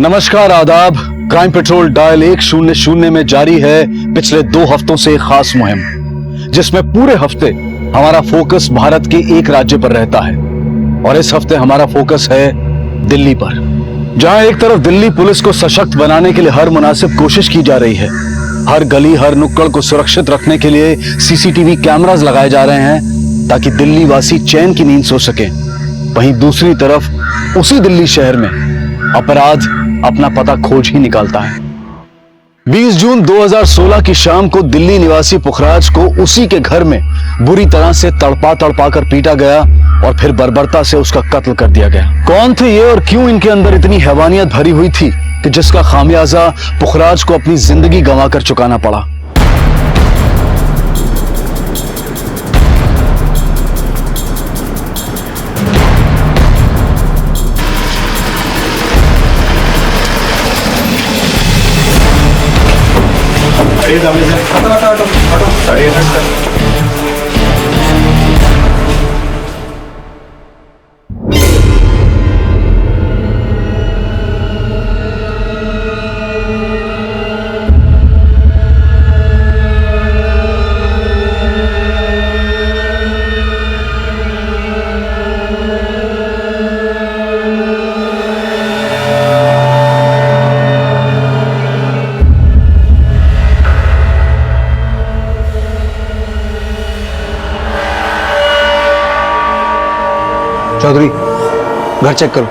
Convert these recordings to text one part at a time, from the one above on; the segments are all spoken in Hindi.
नमस्कार, आदाब। क्राइम पेट्रोल डायल 100 में जारी है पिछले 2 हफ्तों से एक खास मुहिम, जिसमें पूरे हफ्ते हमारा फोकस भारत के एक राज्य पर रहता है। और इस हफ्ते हमारा फोकस है दिल्ली पर, जहां एक तरफ दिल्ली पुलिस को सशक्त बनाने के लिए हर मुनासिब कोशिश की जा रही है। हर गली हर नुक्कड़ को सुरक्षित रखने के लिए सीसीटीवी कैमरास लगाए जा रहे हैं ताकि दिल्ली वासी चैन की नींद सो सके। वहीं दूसरी तरफ उसी दिल्ली शहर में अपराध अपना पता खोज ही निकालता है। 20 जून 2016 की शाम को दिल्ली निवासी पुखराज को उसी के घर में बुरी तरह से तड़पा कर पीटा गया और फिर बर्बरता से उसका कत्ल कर दिया गया। कौन थे ये और क्यों इनके अंदर इतनी हैवानियत भरी हुई थी कि जिसका खामियाजा पुखराज को अपनी जिंदगी गंवाकर चुकाना पड़ा। चौधरी, घर चेक करो।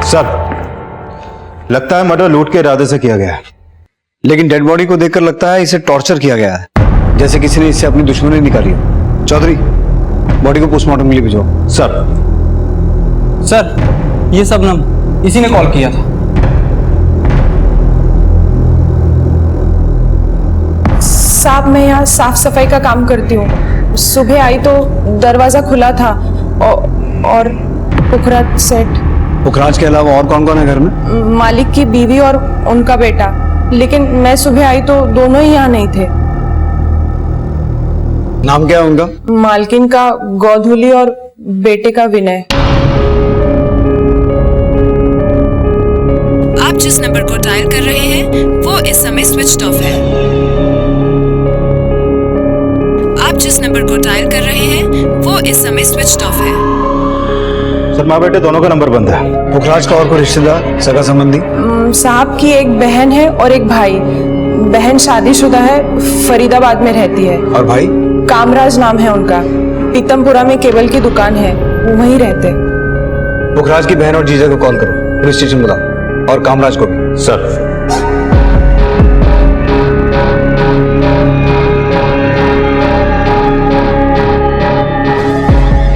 सर, लगता है मर्डर लूट के इरादे से किया गया है। लेकिन डेड बॉडी को देखकर लगता है इसे टॉर्चर किया गया है, जैसे किसी ने इससे अपनी दुश्मनी निकाली हो। चौधरी, बॉडी को पोस्टमार्टम के लिए भिजवाओ। सर, ये शबनम इसी ने कॉल किया था। साहब, मैं यहाँ साफ सफाई का काम करती हूँ। सुबह आई तो दरवाजा खुला था और पुखराज सेठ। पुखराज के अलावा और कौन कौन है घर में? मालिक की बीवी और उनका बेटा, लेकिन मैं सुबह आई तो दोनों ही यहाँ नहीं थे। नाम क्या है उनका? मालकिन का गौधुली और बेटे का विनय। आप जिस नंबर को डायल कर रहे हैं वो इस समय स्विच ऑफ है। आप जिस नंबर को डायल कर रहे हैं वो इस समय स्विच ऑफ है। सर, माँ बेटे दोनों का नंबर बंद है। पुखराज का और कोई रिश्तेदार, सगा संबंधी? साहब की एक बहन है और एक भाई। बहन शादीशुदा है, फरीदाबाद में रहती है। और भाई? कामराज नाम है उनका। पीतमपुरा में केबल की दुकान है, वो वहीं रहते। पुखराज की बहन और जीजा को कॉल करो, पुलिस स्टेशन बुलाओ, और कामराज को भी। सर,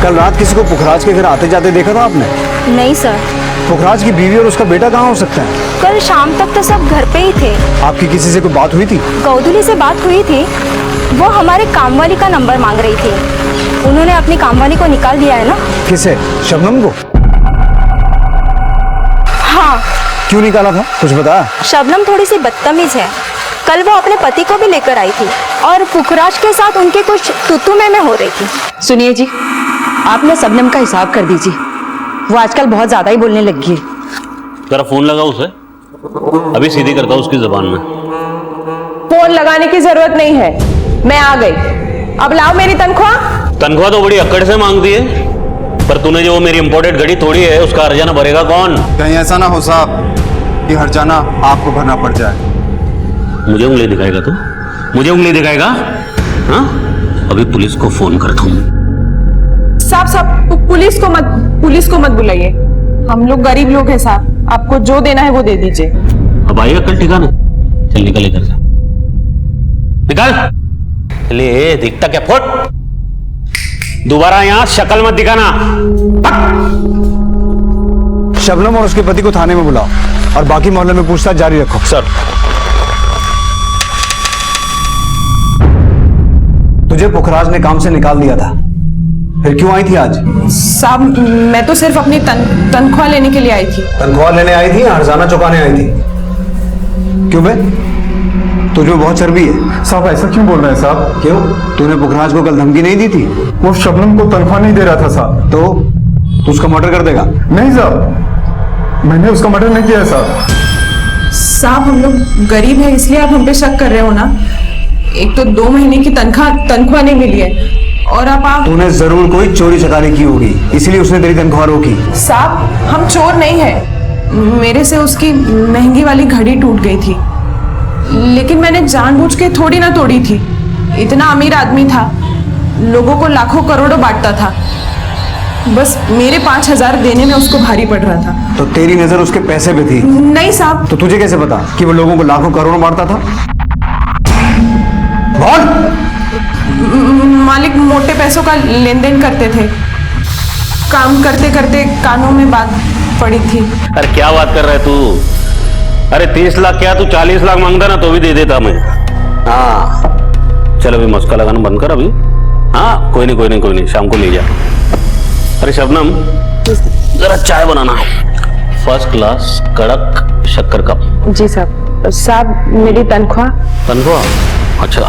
कल रात किसी को पुखराज के घर आते जाते देखा था आपने? नहीं सर। पुखराज की बीवी और उसका बेटा कहाँ हो सकते हैं? कल शाम तक तो सब घर पे ही थे। आपकी किसी से कोई बात हुई थी? गौधुली से बात हुई थी, वो हमारे कामवाली का नंबर मांग रही थी। उन्होंने अपनी कामवाली को निकाल दिया है ना। किसे? शबनम को? हाँ। क्यों निकाला था, कुछ बता? शबनम थोड़ी सी बदतमीज है। कल वो अपने पति को भी लेकर आई थी और पुखराज के साथ उनके कुछ तू में हो रही थी। सुनिए जी, आपने शबनम का हिसाब कर दीजिए, वो आजकल बहुत ज्यादा ही बोलने लगी है। जरा फोन लगा उसे, अभी सीधी करता हूँ उसकी जुबान में। फोन लगाने की जरूरत नहीं है, मैं आ गई। अब लाओ मेरी तनख्वाह। तनख्वाह तो बड़ी अक्कड़ से मांगती है, पर तूने जो वो मेरी इंपोर्टेड घड़ी तोड़ी है उसका हर्जाना भरेगा कौन? कहीं ऐसा ना हो साहब कि हर्जाना आपको भरना पड़ जाए। मुझे उंगली दिखाएगा तू? मुझे उंगली दिखाएगा? हाँ, अभी पुलिस को फोन करता हूँ। साहब, पुलिस को मत बुलाइए। हम लोग गरीब लोग हैं साहब, आपको जो देना है वो दे दीजिए। अब आई अक्कल ठिकाना? चल निकल इधर से, निकल। ले दिखता क्या? फुट, दोबारा यहाँ शक्ल मत दिखाना। शबनम और उसके पति को थाने में बुलाओ और बाकी मोहल्ले में पूछताछ जारी रखो। सर। तो तुझे पुखराज ने काम से निकाल दिया था, फिर क्यों आई थी आज? साहब मैं तो सिर्फ अपनी तनख्वाह लेने के लिए आई थी। तनख्वाह लेने आई थी या हर्जाना चुकाने आई थी? क्यों बे, तुझमें बहुत चर्बी है। साहब ऐसा क्यों बोल रहे हैं साहब? क्यों, तूने पुखराज को कल धमकी नहीं दी थी? वो शबनम को तनख्वाह नहीं दे रहा था साहब। तो तू उसका मर्डर कर देगा? नहीं साहब, मैंने उसका मर्डर नहीं किया है साहब। साहब हम लोग गरीब हैं इसलिए आप हम पे शक कर रहे हो ना। एक तो 2 महीने की तनख्वाह नहीं मिली है और अब आप। तूने जरूर कोई चोरी चकारी की होगी, इसीलिए उसने तेरी तनख्वाह रोकी। साहब हम चोर नहीं है, मेरे से उसकी महंगी वाली घड़ी टूट गई थी, लेकिन मैंने जानबूझ के थोड़ी ना तोड़ी थी। इतना अमीर आदमी था, लोगों को लाखों करोड़ों बांटता था, बस मेरे 5,000 देने में उसको भारी पड़ रहा था। तो तेरी नजर उसके पैसे पे थी? नहीं साहब। तो तुझे कैसे पता कि वो लोगों को लाखों करोड़ों बांटता था? मालिक मोटे पैसों का लेन देन करते थे, काम करते करते कानों में बात पड़ी थी। अरे क्या बात कर रहा है तू? अरे 30 लाख क्या, तू 40 लाख मांगता ना तो भी दे देता मैं। हाँ चल अभी मस्का लगाना बंद कर अभी। हाँ कोई नहीं, शाम को ले जा। अरे शबनम जरा चाय बनाना, फर्स्ट क्लास कड़क शक्कर कप। जी साहब। साहब मेरी तनख्वाह। अच्छा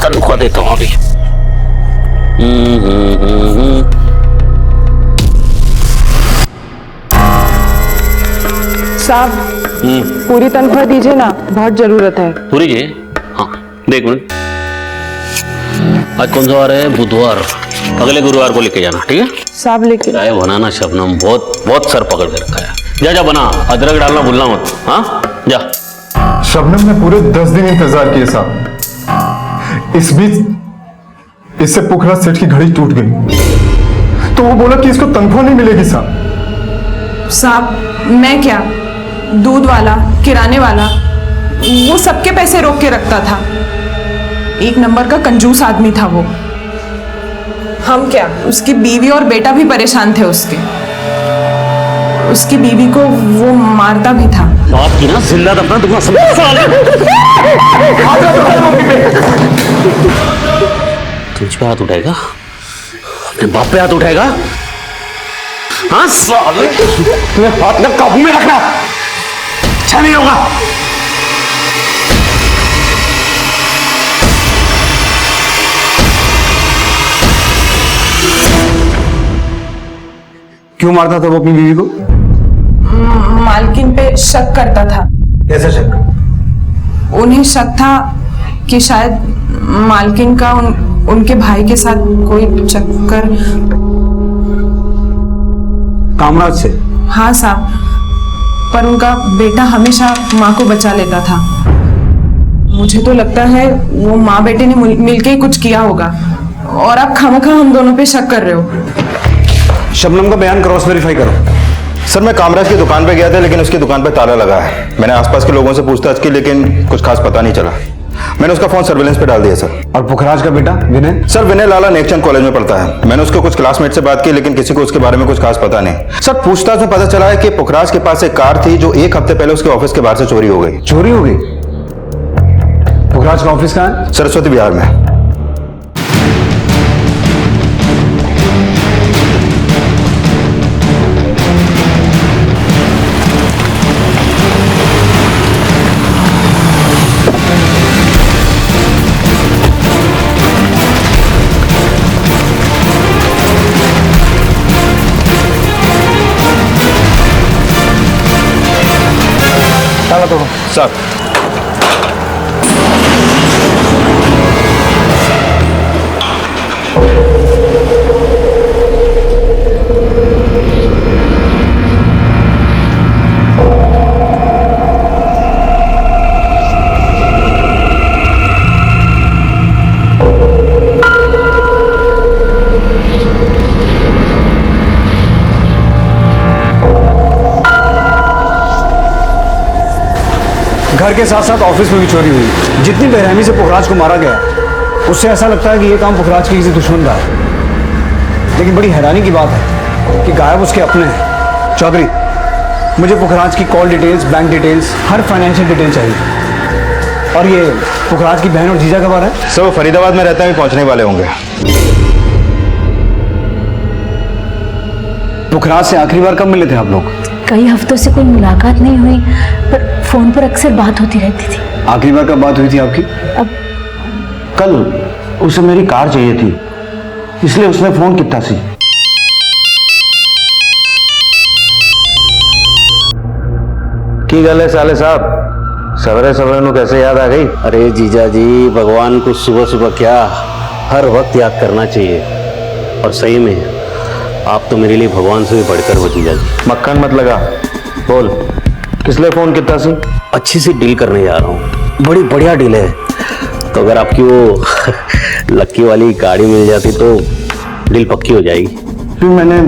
तनख्वाह देता हूँ अभी। साहब पूरी तनख्वाह दीजिए ना, बहुत जरूरत है। पूरी जी? हाँ देख मिनट, आज कौन सा वार है? बुधवार, अगले गुरुवार को लेके जाना, ठीक है? साहब लेके चाय बनाना शबनम, बहुत सर पकड़ के रखा है। जा बना, अदरक डालना भूलना मत। हाँ जा। शबनम ने पूरे 10 दिन इंतजार किए साहब। इस बीच इससे पुखराज सेठ की घड़ी टूट गई, तो वो बोला कि इसको तनख्वाह नहीं मिलेगी साहब। साहब मैं क्या, दूध वाला, किराने वाला, वो सबके पैसे रोक के रखता था। एक नंबर का कंजूस आदमी था वो। हम क्या, उसकी बीवी और बेटा भी परेशान थे उसकी बीवी को वो मारता भी था। बात की ना जिंदा दफना तुम तुझ पे हाथ उठाएगा, अपने बाप पे हाथ उठाएगा? हाँ साले, तुम्हें हाथ ना काबू में रखना, अच्छा नहीं होगा। क्यों मारता था वो अपनी बीवी को? मालकिन पे शक करता था। कैसे शक? उन्हें शक था कि शायद मालकिन का उनके भाई के साथ कोई चक्कर। कामराज से? हाँ साहब, पर उनका बेटा हमेशा माँ को बचा लेता था। मुझे तो लगता है वो माँ बेटे ने मिलके ही कुछ किया होगा, और आप खामखा हम दोनों पे शक कर रहे हो। शबनम का बयान क्रॉस वेरीफाई करो। सर मैं कामराज की दुकान पे गया था, लेकिन उसकी दुकान पे ताला लगा है। मैंने आसपास के लोगों से पूछताछ की, लेकिन कुछ खास पता नहीं चला। मैंने उसका फोन सर्विलेंस पे डाल दिया सर। और पुखराज का बेटा विनय? सर विनय लाला नेकचंद कॉलेज में पढ़ता है। मैंने उसके कुछ क्लासमेट से बात की, लेकिन किसी को उसके बारे में कुछ खास पता नहीं। सर पूछताछ में पता चला है कि पुखराज के पास एक कार थी जो 1 हफ्ते पहले उसके ऑफिस के बाहर से चोरी हो गई। चोरी हो गई? पुखराज का ऑफिस कहाँ है? सरस्वती विहार में। सर घर के साथ साथ ऑफिस में भी चोरी हुई। जितनी बेरहमी से पुखराज को मारा गया, उससे ऐसा लगता है कि यह काम पुखराज के किसी दुश्मन का है। लेकिन बड़ी हैरानी की बात है कि गायब उसके अपने हैं। चौधरी, मुझे पुखराज की कॉल डिटेल्स, बैंक डिटेल्स, हर फाइनेंशियल डिटेल चाहिए। और ये पुखराज की बहन और जीजा कब आ रहा है? सर वो फरीदाबाद में रहते हैं, पहुंचने वाले होंगे। पुखराज से आखिरी बार कब मिले थे आप लोग? कई हफ्तों से कोई मुलाकात नहीं हुई, पर फोन पर अक्सर बात होती रहती थी। आखिरी बार कब बात हुई थी आपकी? कल उसे मेरी कार चाहिए थी, इसलिए उसने फोन किया सी। की गल है साले साहब, सवेरे सवेरे नु कैसे याद आ गई? अरे जीजा जी, भगवान को सुबह सुबह क्या, हर वक्त याद करना चाहिए। और सही में आप तो मेरे लिए भगवान से भी बढ़कर हो जीजा जी। मक्खन मत लगा, बोल किस लिए फोन किया सी? अच्छी सी डील करने जा रहा हूँ, बड़ी बढ़िया डील है। तो अगर आपकी वो लक्की वाली गाड़ी मिल जाती तो डील पक्की हो जाएगी। फिर मैंने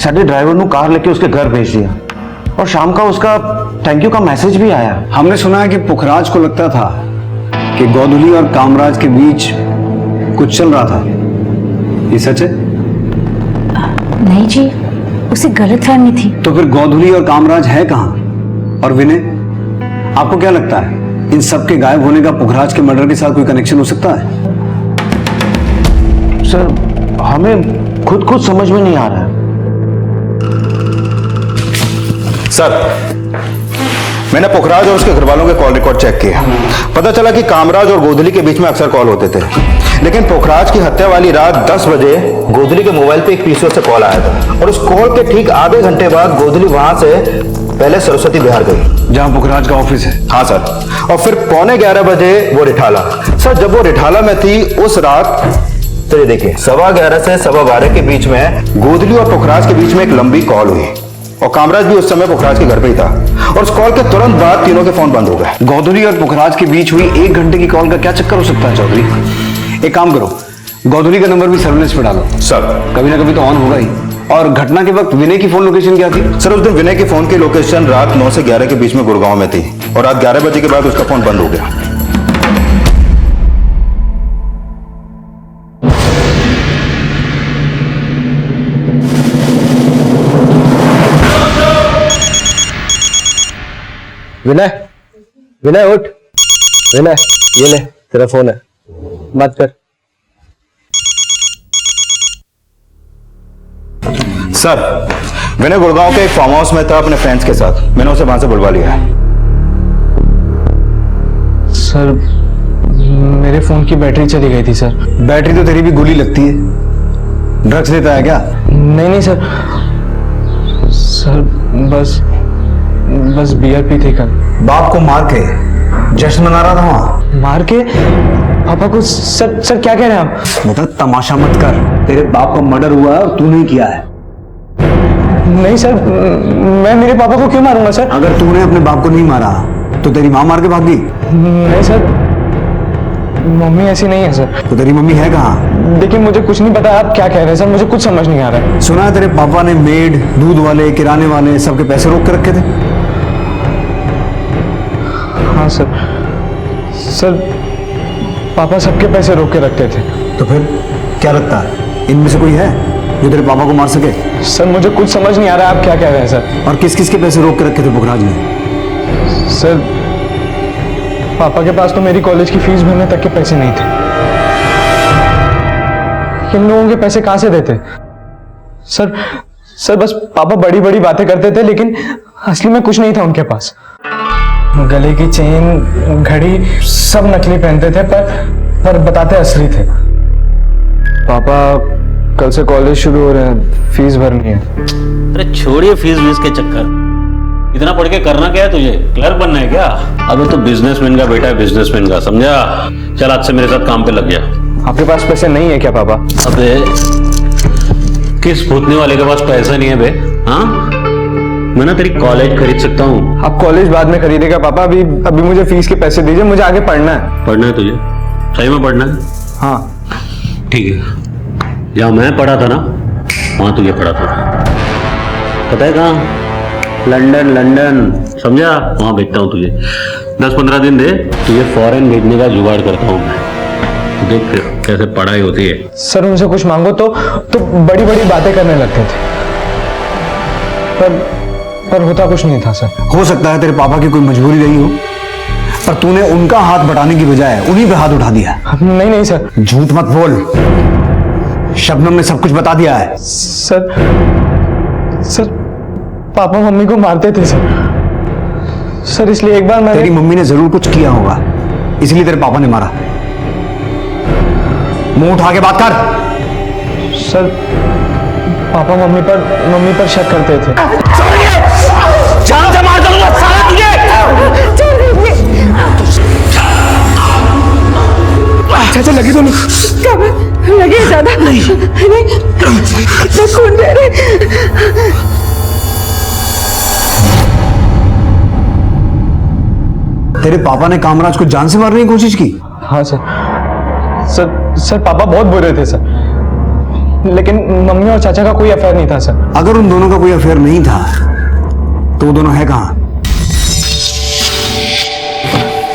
साडे ड्राइवर नु कार लेके उसके घर भेज दिया और शाम का उसका थैंक यू का मैसेज भी आया। हमने सुना है कि पुखराज को लगता था कि गोधुली और कामराज के बीच कुछ चल रहा था, ये सच है? नहीं जी, उसे गलतफहमी थी। तो फिर गोधुली और कामराज है कहाँ? और विनय, आपको क्या लगता है इन सब के गायब होने का पुखराज के मर्डर के साथ कोई कनेक्शन हो सकता है? सर हमें खुद समझ में नहीं आ रहा है। सर मैंने पुखराज और उसके घर वालों के कॉल रिकॉर्ड चेक किया, पता चला कि कामराज और गोधुली के बीच में अक्सर कॉल होते थे, लेकिन पुखराज की हत्या वाली रात 10 बजे गोधुली के मोबाइल पे एक पीसीओ से कॉल आया था और उस कॉल के ठीक आधे घंटे बाद गोधुली वहां से पहले सरस्वती बिहार गई, जहां पुखराज का ऑफिस है। हाँ सर, और फिर 11:15 बजे वो रिठाला। सर जब वो रिठाला में थी उस रात, तो ये देखिए 11:15 से 12:15 के बीच में गोधुली और पुखराज के बीच में एक लंबी कॉल हुई और कामराज भी उस समय पुखराज के घर पे ही था और उस कॉल के तुरंत बाद तीनों के फोन बंद हो गए। गोधुली और पुखराज के बीच हुई 1 घंटे की कॉल का क्या चक्कर हो सकता है चौधरी? एक काम करो, गोधुली का नंबर भी सर्विलेंस पे डालो। सर कभी ना कभी तो ऑन होगा ही। और घटना के वक्त विनय की फोन लोकेशन क्या थी? सर उस दिन विनय की फोन की लोकेशन रात 9 से 11 के बीच में गुड़गांव में थी और रात 11 बजे के बाद उसका फोन बंद हो गया। विनय, विनय उठ, विनय ये ले तेरा फोन है, बात कर। सर विनय गुड़गांव के एक फार्म हाउस में था अपने फ्रेंड्स के साथ, मैंने उसे वहां से बुलवा लिया है। सर मेरे फोन की बैटरी चली गई थी सर। बैटरी तो तेरी भी गोली लगती है, ड्रग्स लेता है क्या? नहीं सर, सर बस बियर पी थी कल। बाप को मार के जश्न मना रहा था वहां? मार के पापा को? सर क्या कह रहे हैं आप? बेटा तमाशा मत कर, तेरे बाप का मर्डर हुआ है और तू नहीं किया है। नहीं सर, मैं मेरे पापा को क्यों मारूंगा सर? अगर तूने अपने बाप को नहीं मारा तो तेरी माँ मार के भाग गई? नहीं सर, मम्मी ऐसी नहीं है सर। तो तेरी मम्मी है कहाँ? देखिए मुझे कुछ नहीं पता आप क्या कह रहे हैं सर, मुझे कुछ समझ नहीं आ रहा है। सुना है तेरे पापा ने मेड, दूध वाले, किराने वाले सबके पैसे रोक के रखे थे? हाँ सर पापा सबके पैसे रोक के रखते थे। तो फिर क्या लगता है इनमें से कोई है जो तेरे पापा को मार सके? सर मुझे कुछ समझ नहीं आ रहा है आप क्या कह रहे हैं सर। और किस किस के पैसे रोक के रखे थे पुखराज ने? सर पापा के पास तो मेरी कॉलेज की फीस भरने तक के पैसे नहीं थे। इन लोगों के पैसे कहां से देते? सर बस पापा बड़ी बड़ी बातें करते थे, लेकिन असली में कुछ नहीं था उनके पास। गले की चेन, घड़ी सब नकली पहनते थे, पर बताते असली थे। पापा कल से कॉलेज शुरू हो रहे हैं, फीस भरनी है। अरे छोड़िए फीस वीस के चक्कर, इतना पढ़ के करना क्या है तुझे? क्लर्क बनना है क्या? अबे तो बिजनेसमैन का बेटा है, बिजनेसमैन का, समझा? चल आज से मेरे साथ काम पे लग जा। आपके पास पैसे नहीं है क्या पापा? अबे किस भूतने वाले के पास पैसा नहीं है बे? हाँ मैं ना तेरी कॉलेज खरीद सकता हूँ। आप कॉलेज बाद में खरीदेगा पापा, अभी मुझे फीस के पैसे दीजिए, मुझे आगे पढ़ना है। पढ़ना है तुझे? सही में पढ़ना है? हाँ ठीक है, जहाँ मैं पढ़ा था ना वहां तुझे पढ़ा था, पता है कहाँ? लंदन, समझा? वहां भेजता हूँ तुझे। 10-15 दिन दे, तुझे फॉरेन भेजने का जुगाड़ करता हूँ मैं। देख फिर कैसे पढ़ाई होती है। सर उनसे कुछ मांगो तो बड़ी बड़ी बातें करने लगते थे, पर होता कुछ नहीं था सर। हो सकता है तेरे पापा की कोई मजबूरी रही हो, पर तूने उनका हाथ बटाने की बजाय उन्हीं पे हाथ उठा दिया। नहीं नहीं सर। झूठ मत बोल, शबनम ने सब कुछ बता दिया है। सर पापा मम्मी को मारते थे सर, इसलिए एक बार तेरी मम्मी ने जरूर कुछ किया होगा, इसलिए तेरे पापा ने मारा। मुंह उठा के बात कर। सर पापा मम्मी पर शक करते थे। जान से मार दूंगा साला तुझे। चाचा लगी दोनों लगे ज्यादा नहीं, कितना खून बह रहा है। तेरे पापा ने कामराज को जान से मारने की कोशिश की? हाँ सर पापा बहुत बुरे थे सर, लेकिन मम्मी और चाचा का कोई अफेयर नहीं था सर। अगर उन दोनों का कोई अफेयर नहीं था तो वो दोनों है कहां?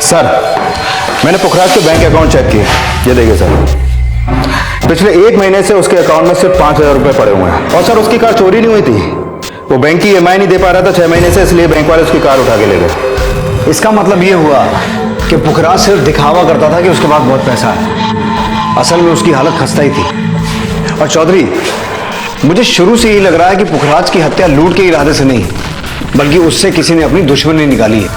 सर मैंने पुखराज के बैंक अकाउंट चेक किए, ये देखिए सर, पिछले 1 महीने से उसके अकाउंट में सिर्फ 5,000 रुपए पड़े हुए हैं। और सर उसकी कार चोरी नहीं हुई थी, वो बैंक की EMI नहीं दे पा रहा था 6 महीने से, इसलिए बैंक वाले उसकी कार उठा के ले गए। इसका मतलब ये हुआ कि पुखराज सिर्फ दिखावा करता था कि उसके पास बहुत पैसा है, असल में उसकी हालत खस्ता ही थी। और चौधरी, मुझे शुरू से यही लग रहा है कि पुखराज की हत्या लूट के इरादे से नहीं, बल्कि उससे किसी ने अपनी दुश्मनी निकाली है।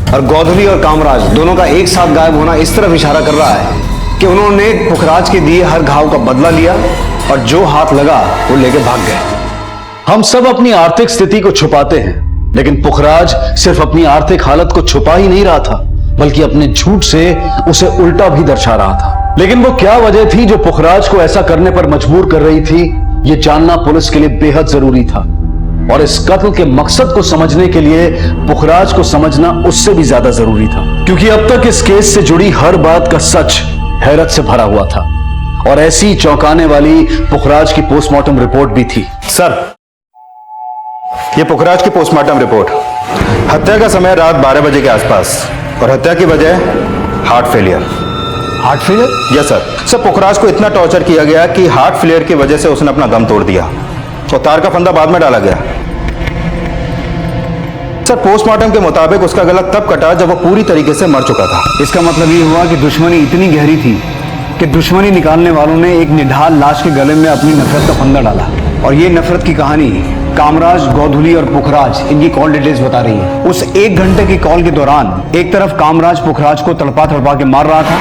और गोधली और कामराज दोनों का एक साथ गायब होना इस तरफ इशारा कर रहा है कि उन्होंने पुखराज के दिए हर घाव का बदला लिया और जो हाथ लगा वो लेके भाग गए। हम सब अपनी आर्थिक स्थिति को छुपाते हैं, लेकिन पुखराज सिर्फ अपनी आर्थिक हालत को छुपा ही नहीं रहा था, बल्कि अपने झूठ से उसे उल्टा भी दर्शा रहा था। लेकिन वो क्या वजह थी जो पुखराज को ऐसा करने पर मजबूर कर रही थी, ये जानना पुलिस के लिए बेहद जरूरी था। और इस कत्ल के मकसद को समझने के लिए पुखराज को समझना उससे भी ज्यादा जरूरी था, क्योंकि अब तक इस केस से जुड़ी हर बात का सच हैरत से भरा हुआ था। और ऐसी चौंकाने वाली पुखराज की पोस्टमार्टम रिपोर्ट भी थी। सर ये पुखराज की पोस्टमार्टम रिपोर्ट, हत्या का समय रात 12 बजे के आसपास और हत्या की वजह heart failure. Heart failure? Yes sir Pukhraj को इतना टॉर्चर किया गया कि हार्ट फेलियर की वजह से उसने अपना दम तोड़ दिया और तार का फंदा बाद में डाला गया। सर पोस्टमार्टम के मुताबिक उसका गला तब कटा जब वो पूरी तरीके से मर चुका था। इसका मतलब ये हुआ कि दुश्मनी इतनी गहरी थी कि दुश्मनी निकालने वालों ने एक निढाल लाश के गले में अपनी नफरत का फंदा डाला। और ये नफरत की कहानी कामराज, गोधुली और पुखराज इनकी कॉल डिटेल्स बता रही है। उस 1 घंटे की कॉल के दौरान एक तरफ कामराज पुखराज को तड़पा तड़पा के मार रहा था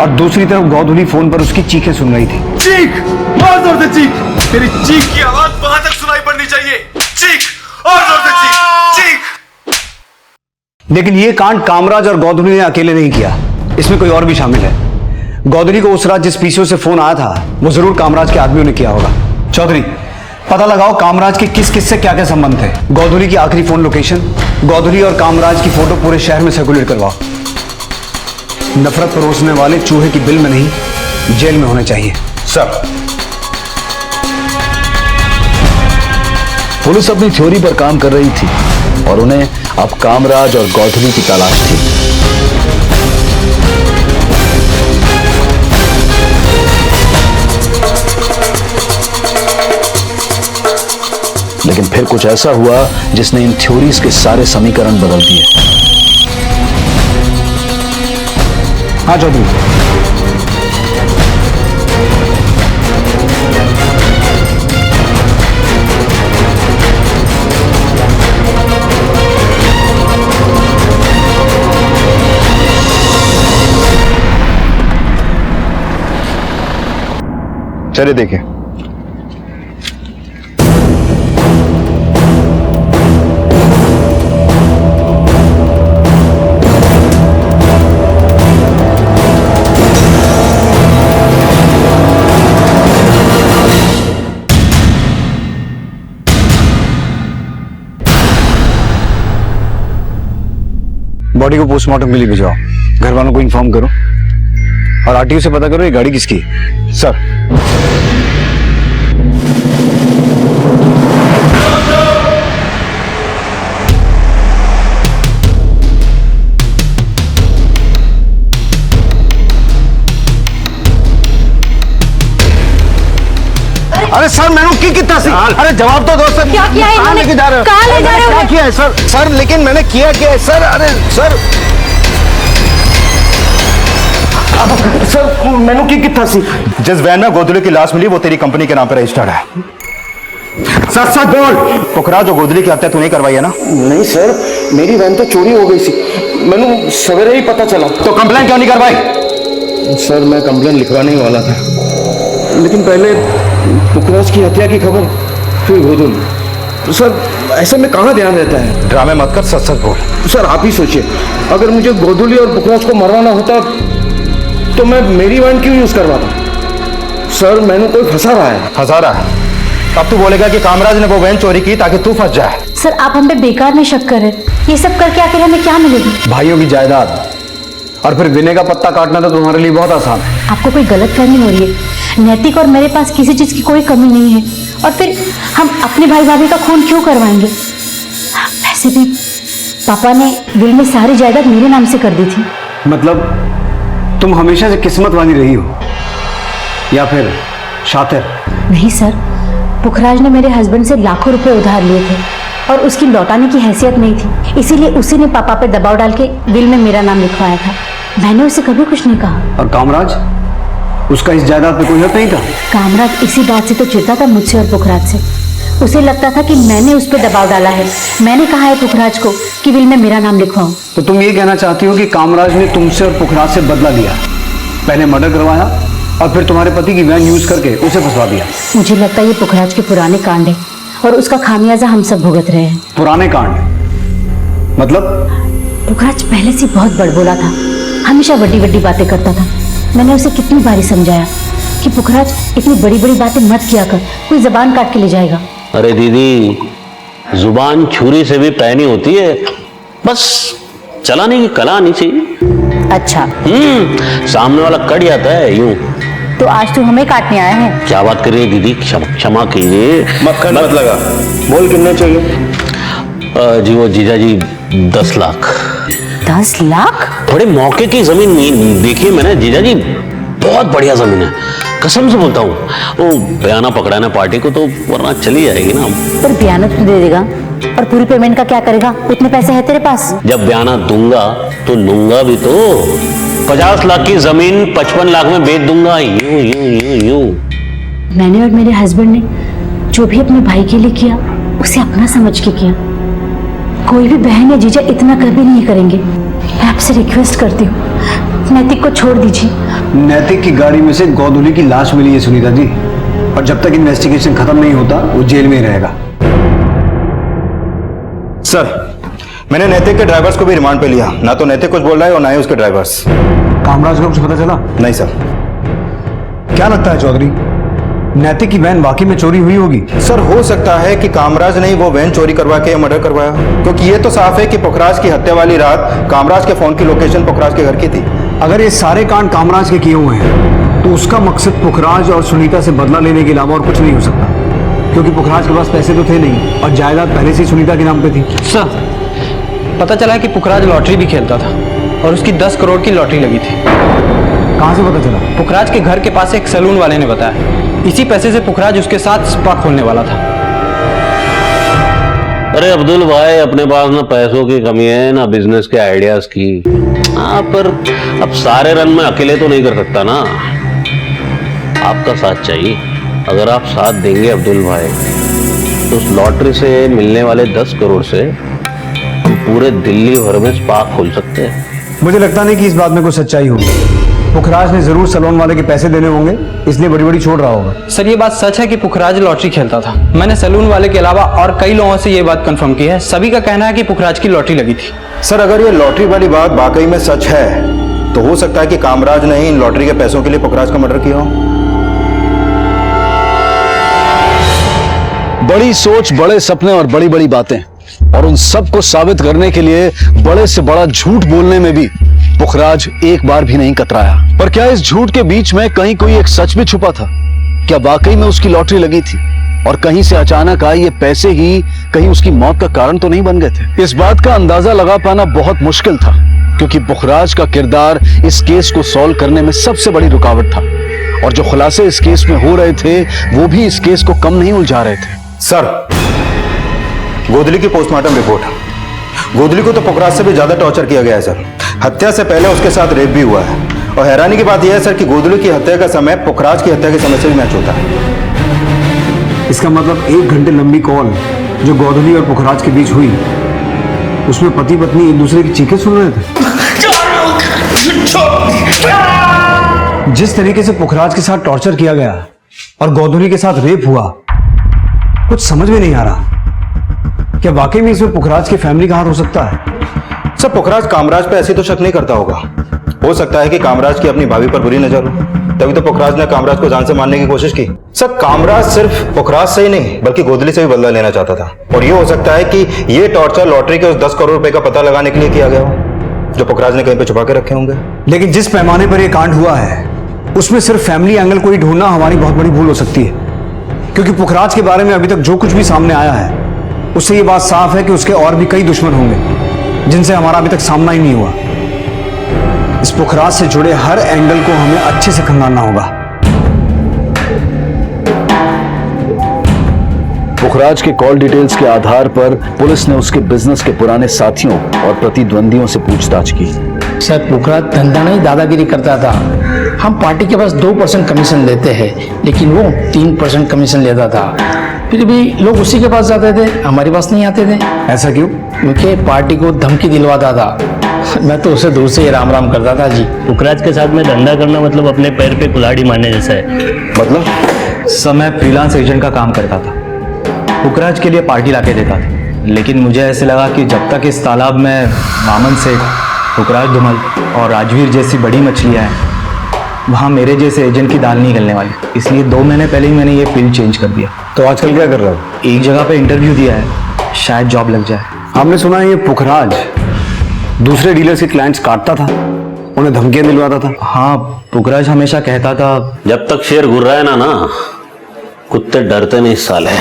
और दूसरी तरफ गोधुली फोन पर उसकी चीखें सुन रही थी। चीख, और जोर से चीख, तेरी चीख की आवाज वहां तक सुनाई पड़नी चाहिए। चीख, और जोर से चीख, चीख। लेकिन ये कांड कामराज और गोधुली ने अकेले नहीं किया, इसमें कोई और भी शामिल है। गोधुली को उस रात जिस पीसीओ से फोन आया था वो जरूर कामराज के आदमियों ने किया होगा। चौधरी, पता लगाओ कामराज के किस किस से क्या क्या संबंध थे। गोधुली की आखिरी फोन लोकेशन, गोधुली और कामराज की फोटो पूरे शहर में सर्कुलेट करवाओ। नफरत परोसने वाले चूहे की बिल में नहीं, जेल में होने चाहिए। सर पुलिस अपनी थ्योरी पर काम कर रही थी और उन्हें अब कामराज और गोधुली की तलाश थी। लेकिन फिर कुछ ऐसा हुआ जिसने इन थ्योरीज के सारे समीकरण बदल दिए। हाँ चौधरी, चलिए देखिए। बॉडी को पोस्टमार्टम के लिए भिजवाओ, घर वालों को इन्फॉर्म करो और आरटीओ से पता करो ये गाड़ी किसकी है। सर अरे सर मैंने की कितना सी अरे जवाब तो दो सर। क्या किया है इन्होंने? लेके जा रहे हो? कहाँ ले जा रहे हो? क्या किया है सर? सर लेकिन मैंने किया क्या है सर? अरे सर सर मैंने की कितना सी जिस वैन में गोदली की लाश मिली वो तेरी कंपनी के नाम पर रजिस्टर्ड है। सच सच बोल। पुखराज और गोदली की हत्या तूने करवाई है ना? नहीं सर मेरी वैन तो चोरी हो गई थी, मैंने सवेरे ही पता चला। तो कंप्लेन क्यों नहीं करवाई? सर मैं कंप्लेन लिखवाने ही वाला था, लेकिन पहले पुखराज की हत्या की खबर फिर गोदली। सर ऐसे में कहाँ ध्यान रहता है? ड्रामे मत कर, सच सच बोल। सर आप ही सोचिए, अगर मुझे गोदली और पुखराज को मरवाना होता तो मैं मेरी वैन क्यों यूज करवाता? सर मैंने कोई फंसा रहा है। फंसा रहा है? अब तू बोलेगा कि कामराज ने वो वैन चोरी की ताकि तू फंस जाए। सर आप हम पे बेकार में शक कर रहे हैं। ये सब करके आखिर हमें क्या मिलेगा? भाइयों की जायदाद और फिर विनय का पत्ता काटना तो तुम्हारे लिए बहुत आसान है। आपको कोई गलतफहमी हो रही है। नैतिक और मेरे पास किसी चीज की कोई कमी नहीं है, और फिर हम अपने भाई भाभी का खून क्यों करवाएंगे? वैसे भी पापा ने विल में सारी जायदाद मेरे नाम से कर दी थी। मतलब तुम हमेशा से किस्मत वाली रही हो या फिर शातिर? नहीं सर, पुखराज ने मेरे हस्बैंड से लाखों रुपए उधार लिए थे और उसकी लौटाने की हैसियत नहीं थी, इसीलिए उसी ने पापा पे दबाव डाल के विल में मेरा नाम लिखवाया था। मैंने उसे कभी कुछ नहीं कहा। और कामराज, उसका इस जायदाद पे कोई हक नहीं था? कामराज इसी बात से तो चिढ़ता था मुझसे और पुखराज से। उसे लगता था कि मैंने उस पर दबाव डाला है, मैंने कहा है पुखराज को कि विल में मेरा नाम लिखवाओ। तो तुम ये कहना चाहती हो कि कामराज ने तुमसे और पुखराज से बदला लिया, पहले मर्डर करवाया और फिर तुम्हारे पति की वैन यूज करके उसे फंसवा दिया? मुझे लगता है ये पुखराज के पुराने कांड है और उसका खामियाजा हम सब भुगत रहे हैं। पुराने कांड मतलब? पुखराज पहले से बहुत बड़बोला था, हमेशा बड़ी बड़ी बातें करता था। मैंने उसे कितनी बारी समझाया कि पुखराज इतनी बड़ी बड़ी बातें मत किया कर, कोई जबान काट के ले जाएगा। अरे दीदी, जुबान छुरी से भी पैनी होती है, बस चलाने की कला आनी चाहिए। अच्छा सामने वाला कट जाता है यूं। तो आज तू हमें काटने आया है? क्या बात कर रही है दीदी, क्षमा कीजिए। मक्खन मत लगा। बोल कितने चाहिए? जी वो जीजा जी 10 लाख। 10 लाख? बड़े मौके की जमीन देखिए मैंने जीजा जी, बहुत बढ़िया जमीन है, कसम से बोलता हूँ। वो बयाना पकड़ाना पार्टी को तो वरना चली जाएगी ना। पर बयाना तो दे देगा, और पूरी पेमेंट का क्या करेगा? उतने पैसे है तेरे पास? जब बयाना दूंगा तो लूंगा भी तो। 50 लाख की जमीन 55 लाख में बेच दूंगा, यूं यूं यूं यूं। मैंने और मेरे हस्बैंड ने जो भी अपने भाई के लिए किया उसे अपना समझ के किया। कोई भी बहन या जीजा इतना कभी नहीं करेंगे। मैं आपसे रिक्वेस्ट करती हूँ, नैतिक को छोड़ दीजिए। नैतिक की गाड़ी में से गोदली की लाश मिली है सुनीता जी, और जब तक इन्वेस्टिगेशन खत्म नहीं होता वो जेल में ही रहेगा। सर मैंने नैतिक के ड्राइवर्स को भी रिमांड पे लिया, ना तो नैतिक कुछ बोल रहा है और ना ही उसके ड्राइवर्स। कामराज को कुछ पता चला? नहीं सर। क्या लगता है चौधरी, नैतिक की वैन वाकई में चोरी हुई होगी? सर हो सकता है कि कामराज ने ही वो वैन चोरी करवा के मर्डर करवाया, क्योंकि ये तो साफ है कि पुखराज की हत्या वाली रात कामराज के फोन की लोकेशन पुखराज के घर की थी। अगर ये सारे कांड कामराज के किए हुए हैं तो उसका मकसद पुखराज और सुनीता से बदला लेने के अलावा और कुछ नहीं हो सकता, क्योंकि पुखराज के पास पैसे तो थे नहीं और जायदाद पहले से ही सुनीता के नाम पे थी। सर पता चला है कि पुखराज लॉटरी भी खेलता था और उसकी 10 करोड़ की लॉटरी लगी थी। कहाँ से पता चला? पुखराज के घर के पास एक सैलून वाले ने बताया। इसी पैसे से पुखराज उसके साथ स्पा खोलने वाला था। अरे अब्दुल भाई, अपने पास ना पैसों की कमी है ना बिजनेस के आइडियाज की। हाँ, पर अब सारे रन में अकेले तो नहीं कर सकता ना, आपका साथ चाहिए। अगर आप साथ देंगे अब्दुल भाई तो उस लॉटरी से मिलने वाले 10 करोड़ से हम पूरे दिल्ली भर में स्पा खोल सकते हैं। मुझे लगता नहीं कि इस बात में कुछ सच्चाई होगी। पुखराज ने जरूर सैलून वाले के पैसे देने होंगे, इसलिए बड़ी बड़ी छोड़ रहा होगा। सर ये बात सच है कि पुखराज लॉटरी खेलता था। मैंने सैलून वाले के अलावा और कई लोगों से ये बात कंफर्म की है। सभी का कहना है कि पुखराज की लॉटरी लगी थी। सर अगर ये लॉटरी वाली बात वाकई में सच है तो हो सकता है कि कामराज ने ही इन लॉटरी के पैसों के लिए पुखराज का मर्डर किया हो। बड़ी सोच, बड़े सपने और बड़ी बड़ी बातें, और उन सब को साबित करने के लिए बड़े से बड़ा झूठ बोलने में भी पुखराज एक बार भी नहीं कतराया। पर क्या इस झूठ के बीच में कहीं कोई एक सच भी छुपा था? क्या वाकई में उसकी लॉटरी लगी थी और कहीं से अचानक आए ये पैसे ही कहीं उसकी मौत का कारण तो नहीं बन गए थे? इस बात का अंदाजा लगा पाना बहुत मुश्किल था, क्योंकि पुखराज का किरदार इस केस को सॉल्व करने में सबसे बड़ी रुकावट था। और जो खुलासे इस केस में हो रहे थे वो भी इस केस को कम नहीं उलझा रहे थे। सर, गोदली की पोस्टमार्टम रिपोर्ट, गोदली को तो पुखराज से भी ज्यादा टॉर्चर किया गया है सर। हत्या से पहले उसके साथ रेप भी हुआ है। और हैरानी की बात यह है सर कि गोदली की हत्या का समय पुखराज की हत्या के समय से भी मैच होता है। इसका मतलब 1 घंटे लंबी कॉल जो गोदली और पुखराज के बीच हुई, उसमें पति पत्नी एक दूसरे की चीखें सुन रहे थे। जिस तरीके से पुखराज के साथ टॉर्चर किया गया और गोदली के साथ रेप हुआ, कुछ समझ में नहीं आ रहा। क्या वाकई में इसमें पुखराज की फैमिली का हाथ हो सकता है? सर, पुखराज कामराज पे ऐसी तो शक नहीं करता होगा। हो सकता है कि कामराज की अपनी भाभी पर बुरी नजर हो, तभी तो पुखराज ने कामराज को जान से मारने की कोशिश की। सर, कामराज सिर्फ पुखराज से ही नहीं बल्कि गोदली से भी बदला लेना चाहता था। और यह हो सकता है कि यह टॉर्चर लॉटरी के उस 10 करोड़ रुपए का पता लगाने के लिए किया गया हो, जो पुखराज ने कहीं पे छुपा के रखे होंगे। लेकिन जिस पैमाने पर यह कांड हुआ है, उसमें सिर्फ फैमिली एंगल को ही ढूंढना हमारी बहुत बड़ी भूल हो सकती है। क्योंकि पुखराज के बारे में अभी तक जो कुछ भी सामने आया है, उससे यह बात साफ है कि उसके और भी कई दुश्मन होंगे जिनसे हमारा अभी तक सामना ही नहीं हुआ। इस पुखराज से जुड़े हर एंगल को हमें अच्छे से खंगालना होगा। पुखराज के कॉल डिटेल्स के आधार पर पुलिस ने उसके बिजनेस के पुराने साथियों और प्रतिद्वंदियों से पूछताछ की। सर, पुखराज धंधा नहीं दादागिरी करता था। हम पार्टी के पास 2% कमीशन लेते हैं, लेकिन वो 3% कमीशन लेता था। फिर भी लोग उसी के पास जाते थे, हमारे पास नहीं आते थे। ऐसा क्यों? क्योंकि पार्टी को धमकी दिलवाता था। मैं तो उसे दूर से ही राम राम करता था जी। पुखराज के साथ में धंधा करना मतलब अपने पैर पे कुल्हाड़ी मारने जैसा है। मतलब? सर, मैं फ्रीलांस एजेंट का काम करता था। पुखराज के लिए पार्टी लाके देता था, लेकिन मुझे ऐसे लगा कि जब तक इस तालाब में वामन सेठ, पुखराज धुमल और राजवीर जैसी बड़ी मछलियाँ हैं, वहाँ मेरे जैसे एजेंट की दाल नहीं गलने वाली। इसलिए 2 महीने पहले ही मैंने ये फील्ड चेंज कर दिया। तो आजकल क्या कर रहे हो? एक जगह पे इंटरव्यू दिया है, शायद जॉब लग जाए। हमने सुना है ये पुखराज दूसरे डीलर्स के क्लाइंट्स काटता था, उन्हें धमकियां दिलवाता था। हाँ, पुखराज हमेशा कहता था, जब तक शेर घूर रहा है ना कुत्ते डरते नहीं साले।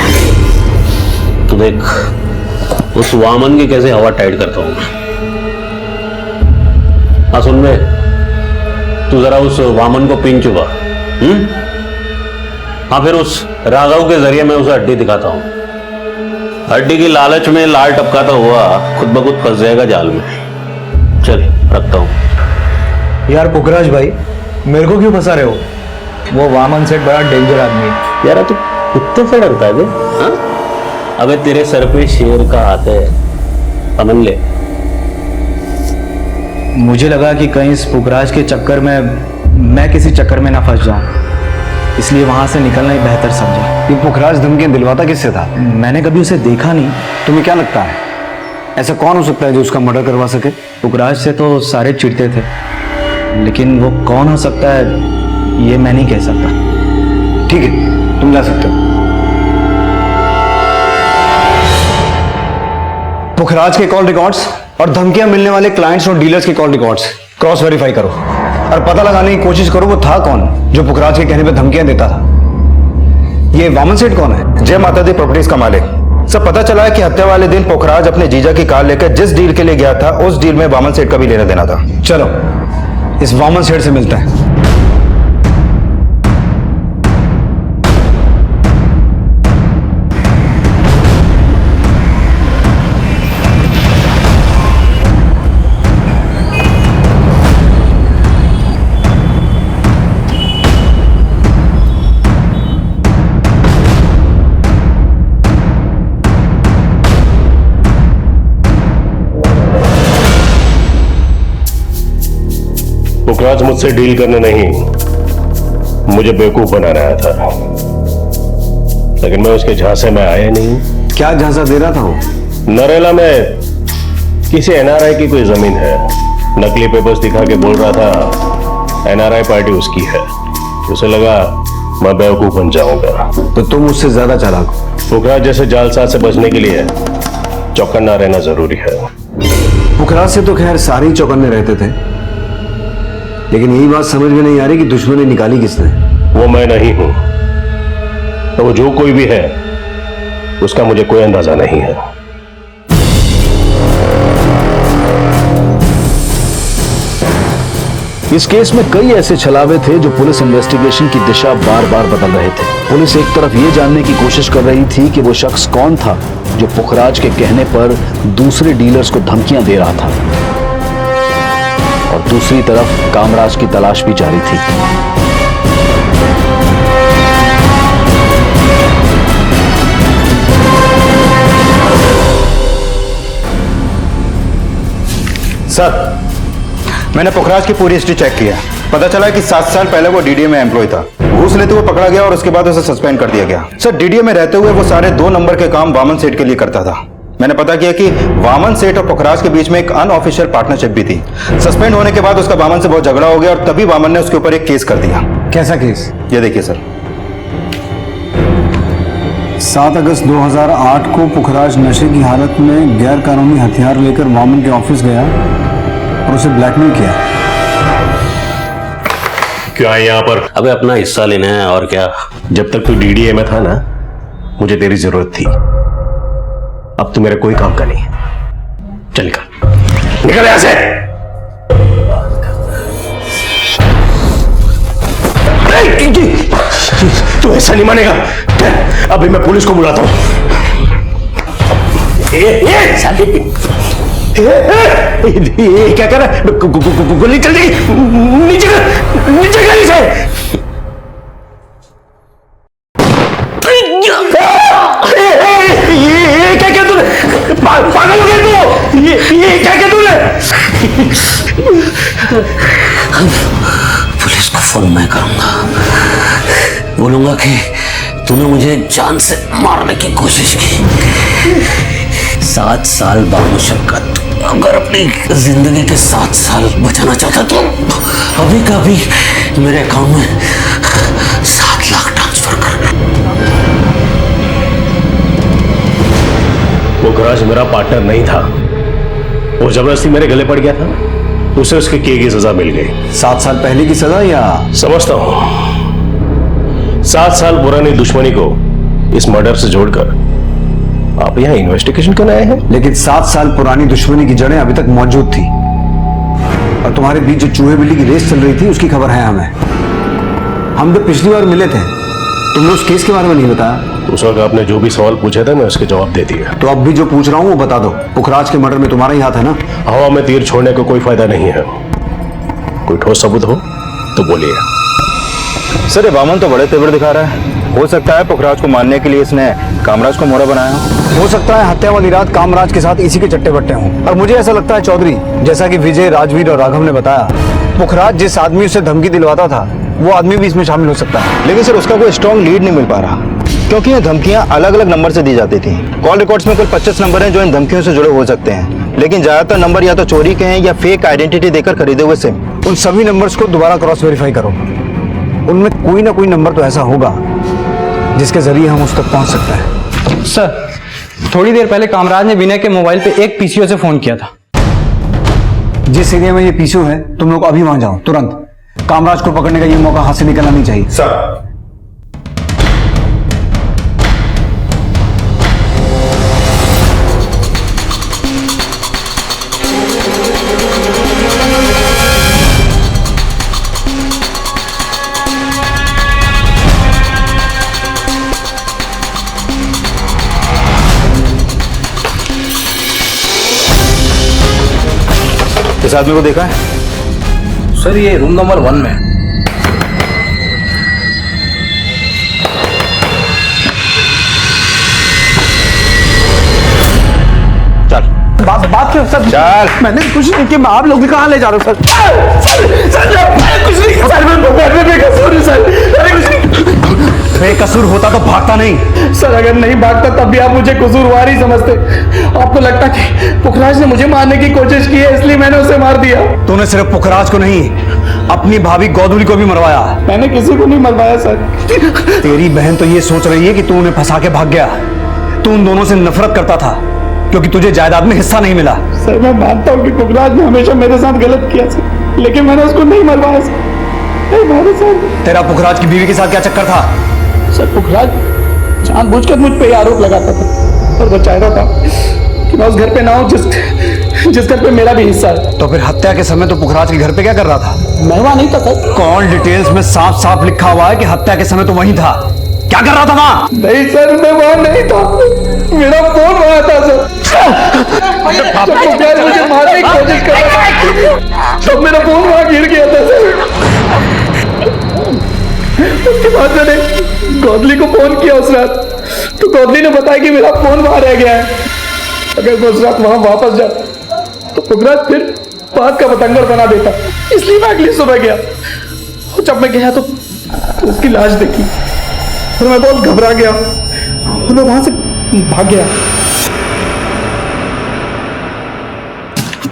तो देख उस वामन की कैसे हवा टाइट करता हूं मैं। हाँ सुन बे, तू जरा उस वामन को पिन चुका। हाँ, फिर उस राघव के जरिए मैं उसे हड्डी दिखाता हूं। हड्डी की लालच में लाल टपकाता हुआ खुद ब खुद फंस जाएगा जाल में। चल रखता हूं। यार पुखराज भाई, मेरे को क्यों फंसा रहे हो? वो वामन सेठ बड़ा डेंजर आदमी है। यार तू कुत्ते से डरता है? हाँ? अबे तेरे सर पे शेर का हाथ है, समझ ले। मुझे लगा कि कहीं इस पुखराज के चक्कर में मैं किसी चक्कर में ना फंस जाऊं, इसलिए वहां से निकलना ही बेहतर समझा। ये पुखराज धमकियां दिलवाता किससे था? मैंने कभी उसे देखा नहीं। तुम्हें क्या लगता है ऐसा कौन हो सकता है जो उसका मर्डर करवा सके? पुखराज से तो सारे चिढ़ते थे, लेकिन वो कौन हो सकता है ये मैं नहीं कह सकता। ठीक है, तुम जा सकते हो। पुखराज के कॉल रिकॉर्ड्स और धमकियां मिलने वाले क्लाइंट्स और डीलर्स के कॉल रिकॉर्ड्स क्रॉस वेरीफाई करो और पता लगाने की कोशिश करो वो था कौन जो पुखराज के कहने पे धमकियां देता था। ये वामन सेठ कौन है? जय माता दी प्रॉपर्टीज का मालिक। सब पता चला है कि हत्या वाले दिन पुखराज अपने जीजा की कार लेकर जिस डील के लिए गया था, उस डील में वामन सेठ का भी लेना देना था। चलो इस वामन सेठ से मिलता है। पुखराज मुझसे डील करने नहीं, मुझे बेवकूफ बनाने आया था, लेकिन मैं उसके झांसे में आया नहीं। क्या झांसा दे रहा था वो? नरेला में किसी एनआरआई की कोई जमीन है, नकली पेपर्स दिखा के बोल रहा था एनआरआई पार्टी उसकी है। उसे लगा मैं बेवकूफ बन जाऊंगा। तो तुम उससे ज्यादा चालाक हो। पुखराज जैसे जालसाज से बचने के लिए चौकन्ना रहना जरूरी है। पुखराज से तो खैर सारे ही चौकन्ने रहते थे, लेकिन यही बात समझ में नहीं आ रही कि दुश्मनी निकाली किसने। वो मैं नहीं हूं, तो वो जो कोई भी है उसका मुझे कोई अंदाजा नहीं है। इस केस में कई ऐसे छलावे थे जो पुलिस इन्वेस्टिगेशन की दिशा बार बार बदल रहे थे। पुलिस एक तरफ ये जानने की कोशिश कर रही थी कि वो शख्स कौन था जो पुखराज के कहने पर दूसरे डीलर्स को धमकियां दे रहा था, और दूसरी तरफ कामराज की तलाश भी जारी थी। सर, मैंने पुखराज की पूरी हिस्ट्री चेक किया। पता चला कि 7 साल पहले वो डीडीए में एम्प्लॉय था। घूस लेते हुए पकड़ा गया और उसके बाद उसे सस्पेंड कर दिया गया। सर, डीडीए में रहते हुए वो सारे 2 नंबर के काम वामन सेठ के लिए करता था। मैंने पता किया कि वामन सेठ और पुखराज के बीच में एक अनऑफिशियल पार्टनरशिप भी थी। सस्पेंड होने के बाद उसका वामन से बहुत झगड़ा हो गया और तभी वामन ने उसके ऊपर एक केस कर दिया। कैसा केस? ये देखिए सर। 7 अगस्त 2008 को पुखराज नशे की हालत में गैर कानूनी हथियार लेकर वामन के ऑफिस गया और उसे ब्लैकमेल किया। क्या है यहाँ पर? अबे अपना हिस्सा लेना है और क्या। जब तक तू डीडीए में था ना, मुझे तेरी जरूरत थी। अब तू मेरे कोई काम का नहीं। चल निकल यहां से। तू ऐसा नहीं मानेगा। अभी मैं पुलिस को बुलाता हूं। ये क्या कर रहा है? गोली चल जाएगी। नीचे गाड़ी से। ये क्या किया तूने? पागल हो गया तू? ये क्या किया तूने? पुलिस को फोन मैं करूंगा, बोलूंगा कि तूने मुझे जान से मारने की कोशिश की। 7 साल बामुशक्कत, अगर अपनी जिंदगी के 7 साल बचाना चाहता तो अभी का अभी मेरे अकाउंट में 7 लाख ट्रांसफर कर। पुखराज मेरा पार्टनर नहीं था, वो जबरदस्ती मेरे गले पड़ गया था। उसे उसके किए की सजा मिल गई। 7 साल पहले की सजा या? समझता हूं। 7 साल पुरानी दुश्मनी को इस मर्डर से जोड़कर आप यहाँ इन्वेस्टिगेशन करने आए हैं। लेकिन 7 साल पुरानी दुश्मनी की जड़ें अभी तक मौजूद थी, और तुम्हारे बीच जो चूहे बिल्ली की रेस चल रही थी उसकी खबर है हमें। हम तो पिछली बार मिले थे, तुमने उस केस के बारे में नहीं बताया। उस वक्त आपने जो भी सवाल पूछे थे मैं उसके जवाब दे दिया। तो अब भी जो पूछ रहा हूं वो बता दो। पुखराज के मर्डर में तुम्हारा ही हाथ है ना? हवा में तीर छोड़ने का कोई फायदा नहीं है। कोई ठोस सबूत हो तो बोलिए। सर, ये वामन तो बड़े तेवर दिखा रहा है। हो सकता है पुखराज को मारने के लिए इसने कामराज को मोहरा बनाया हो सकता है हत्या वाली रात कामराज के साथ इसी के चट्टे बट्टे हों। और मुझे ऐसा लगता है चौधरी, जैसा कि विजय, राजवीर और राघव ने बताया, पुखराज जिस आदमी से धमकी दिलवाता था वो आदमी भी इसमें शामिल हो सकता है। लेकिन सर, उसका कोई स्ट्रॉन्ग लीड नहीं मिल पा रहा, क्योंकि ये धमकियां अलग अलग नंबर से दी जाती थी। कॉल रिकॉर्ड्स में कुल 25 नंबर हैं जो इन धमकियों से जुड़े हो सकते हैं, लेकिन ज्यादातर नंबर या तो चोरी के हैं या फेक आइडेंटिटी देकर खरीदे हुए सिम। उन सभी नंबर्स को दोबारा क्रॉस वेरीफाई करो। उनमें कोई ना कोई नंबर तो ऐसा होगा जिसके जरिए हम उस तक पहुंच सकते हैं। सर, थोड़ी देर पहले कामराज ने विनय के मोबाइल पे एक पीसीओ से फोन किया था। जिस एरिया में ये पीसीओ है तुम लोग अभी वहां जाओ तुरंत। कामराज को पकड़ने का ये मौका हाथ से निकलना नहीं चाहिए। सर, इस आदमी को देखा है? सर, ये रूम नंबर 1 में। चल बात क्यों सर? चल। मैंने कुछ नहीं किया। आप लोग कहाँ ले जा रहे हो सर? सर कुछ नहीं। सर बेकसूर है सर। अरे कुछ नहीं। बेकसूर होता तो भागता नहीं। सर अगर नहीं भागता तब भी आप मुझे कसूरवार ही समझते। आपको लगता कि पुखराज ने मुझे मारने की कोशिश की है इसलिए मैंने उसे मार दिया। तूने सिर्फ पुखराज को नहीं, अपनी भाभी गोधुली को भी मरवाया। मैंने किसी को नहीं मरवाया सर। तेरी बहन तो ये सोच रही है कि तू उन्हें फंसा के भाग गया। तू उन दोनों से नफरत करता था क्योंकि तुझे जायदाद में हिस्सा नहीं मिला। सर मैं मानता हूँ कि पुखराज ने हमेशा मेरे साथ गलत किया सर, लेकिन मैंने उसको नहीं मरवाया सर। तेरा पुखराज की बीवी के साथ क्या चक्कर था? सर पुखराज जानबूझकर मुझ पे आरोप लगाता था और वो चाहता था कि मैं उस घर पे ना हूं जिस घर पे मेरा भी हिस्सा है। तो फिर हत्या के समय तो पुखराज के घर पे क्या कर रहा था? मैं वहां नहीं था सर। कॉल डिटेल्स में साफ साफ लिखा हुआ है कि हत्या के समय तो वहीं था। क्या कर रहा था वहां? नहीं सर, मैं वहां नहीं था, मेरा फोन वहां था सर। जब पुखराज मुझे मारने की कोशिश कर रहा था तब मेरा फोन वहां गिर गया था सर। उसके बाद मैंने गौदली को फोन किया उस रात, तो गौदली ने बताया कि मेरा फोन वहां रह गया है। अगर मैं उस रात वहां वापस जाता तो पुखराज फिर बात का बतंगड़ बना देता, इसलिए मैं अगली सुबह गया। और जब मैं गया तो उसकी लाश देखी और मैं बहुत घबरा गया और मैं वहां से भाग गया।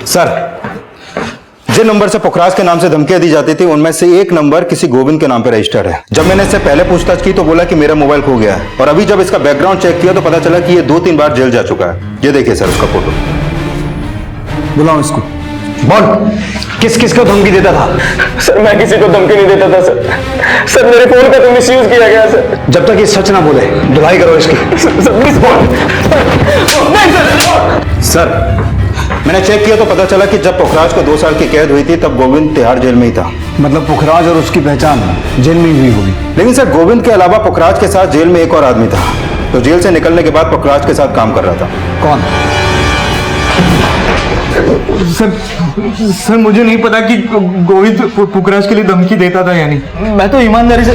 सर, जिन नंबर से पुखराज के नाम से धमकियां दी जाती थी उनमें से एक नंबर किसी गोविंद के नाम पे रजिस्टर्ड है। जब मैंने इससे पहले पूछताछ की तो बोला कि मेरा मोबाइल खो गया है, और अभी जब इसका बैकग्राउंड चेक किया तो पता चला कि ये 2-3 बार जेल जा चुका है। ये देखिए सर उसका फोटो। बुलाओ इसको। बोल, किस किस को धमकी देता था? सर मैं किसी को धमकी नहीं देता था सर। सर मेरे फोन का तो मिसयूज किया गया सर। जब तक ये सच ना बोले धुलाई करो इसकी। सर प्लीज बोल। नहीं सर, मैंने चेक किया तो पता चला कि जब पुखराज को 2 साल की कैद हुई थी तब गोविंद तिहाड़ जेल में ही था। मतलब पुखराज और उसकी पहचान जेल में ही हुई होगी। लेकिन सर, गोविंद के अलावा पुखराज के साथ जेल में एक और आदमी था, तो जेल से निकलने के बाद पुखराज के साथ काम कर रहा था। कौन? सर मुझे नहीं पता कि गोविंद पुखराज के लिए धमकी देता था या नहीं। मैं तो ईमानदारी से।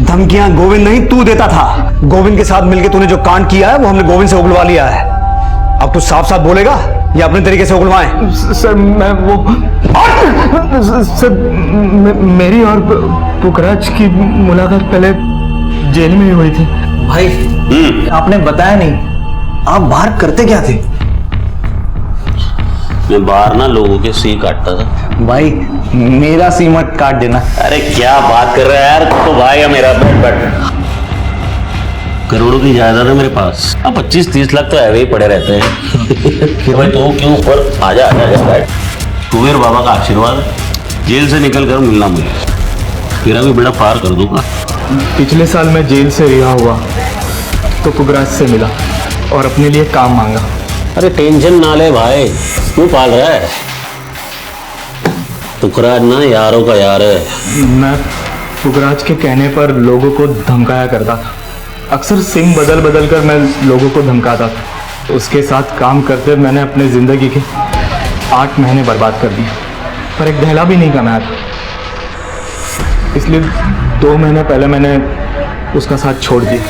धमकियां गोविंद नहीं तू देता था। गोविंद के साथ मिलकर तूने जो कांड किया है वो हमने गोविंद से उगलवा लिया है। अब तू साफ साफ बोलेगा या अपने तरीके से उगलवाएं? सर मैं वो सर मेरी और पुखराज की मुलाकात पहले जेल में ही हुई थी। भाई आपने बताया नहीं, आप बाहर करते क्या थे? मैं बाहर ना लोगों के सी काटता था। भाई मेरा सी मत काट देना। अरे क्या बात कर रहा है यार, तू तो भाई है मेरा। बैठ। करोड़ों की जायदाद है मेरे पास। अब 25-30 लाख तो ऐसे ही पड़े रहते हैं। कि भाई तू क्यों ऊपर आजा आजा बैठ। कुबेर बाबा का आशीर्वाद, जेल से निकल कर मिलना मुझे, तेरा भी बेड़ा पार कर दूंगा। पिछले साल मैं जेल से रिहा हुआ तो पुखराज से मिला और अपने लिए काम मांगा। अरे टेंशन ना ले भाई, क्यों पाल रहा है? पुखराज ना यारों का यार है। मैं पुखराज के कहने पर लोगों को धमकाया करता था। अक्सर सिंह बदल बदल कर मैं लोगों को धमकाता था। उसके साथ काम करते मैंने अपने जिंदगी के 8 महीने बर्बाद कर दिए, पर एक दहला भी नहीं कमाया था। इसलिए 2 महीने पहले मैंने उसका साथ छोड़ दिया।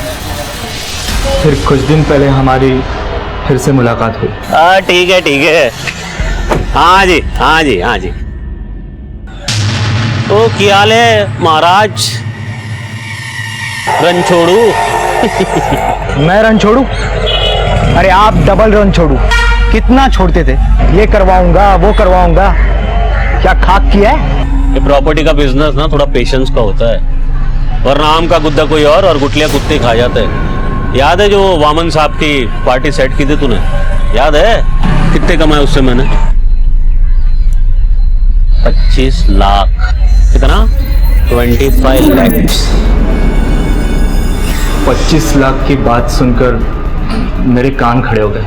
फिर कुछ दिन पहले हमारी फिर से मुलाकात हुई। ठीक है ठीक है। हाँ जी हाँ जी हाँ जी। तो क्या हाल है महाराज? रन छोड़ू? मैं रन छोड़ू? अरे आप डबल रन छोड़ू। कितना छोड़ते थे? ये करवाऊंगा वो करवाऊंगा, क्या खाक किया है? ये प्रॉपर्टी का बिजनेस ना थोड़ा पेशेंस का होता है, वरना आम का गुद्दा कोई और गुटलियां कुत्ते खा जाते हैं। याद है जो वामन साहब की पार्टी सेट की थी तूने? याद है कितने कमाए उससे मैंने? 25 लाख। कितना? 25 लाख। 25 लाख की बात सुनकर मेरे कान खड़े हो गए।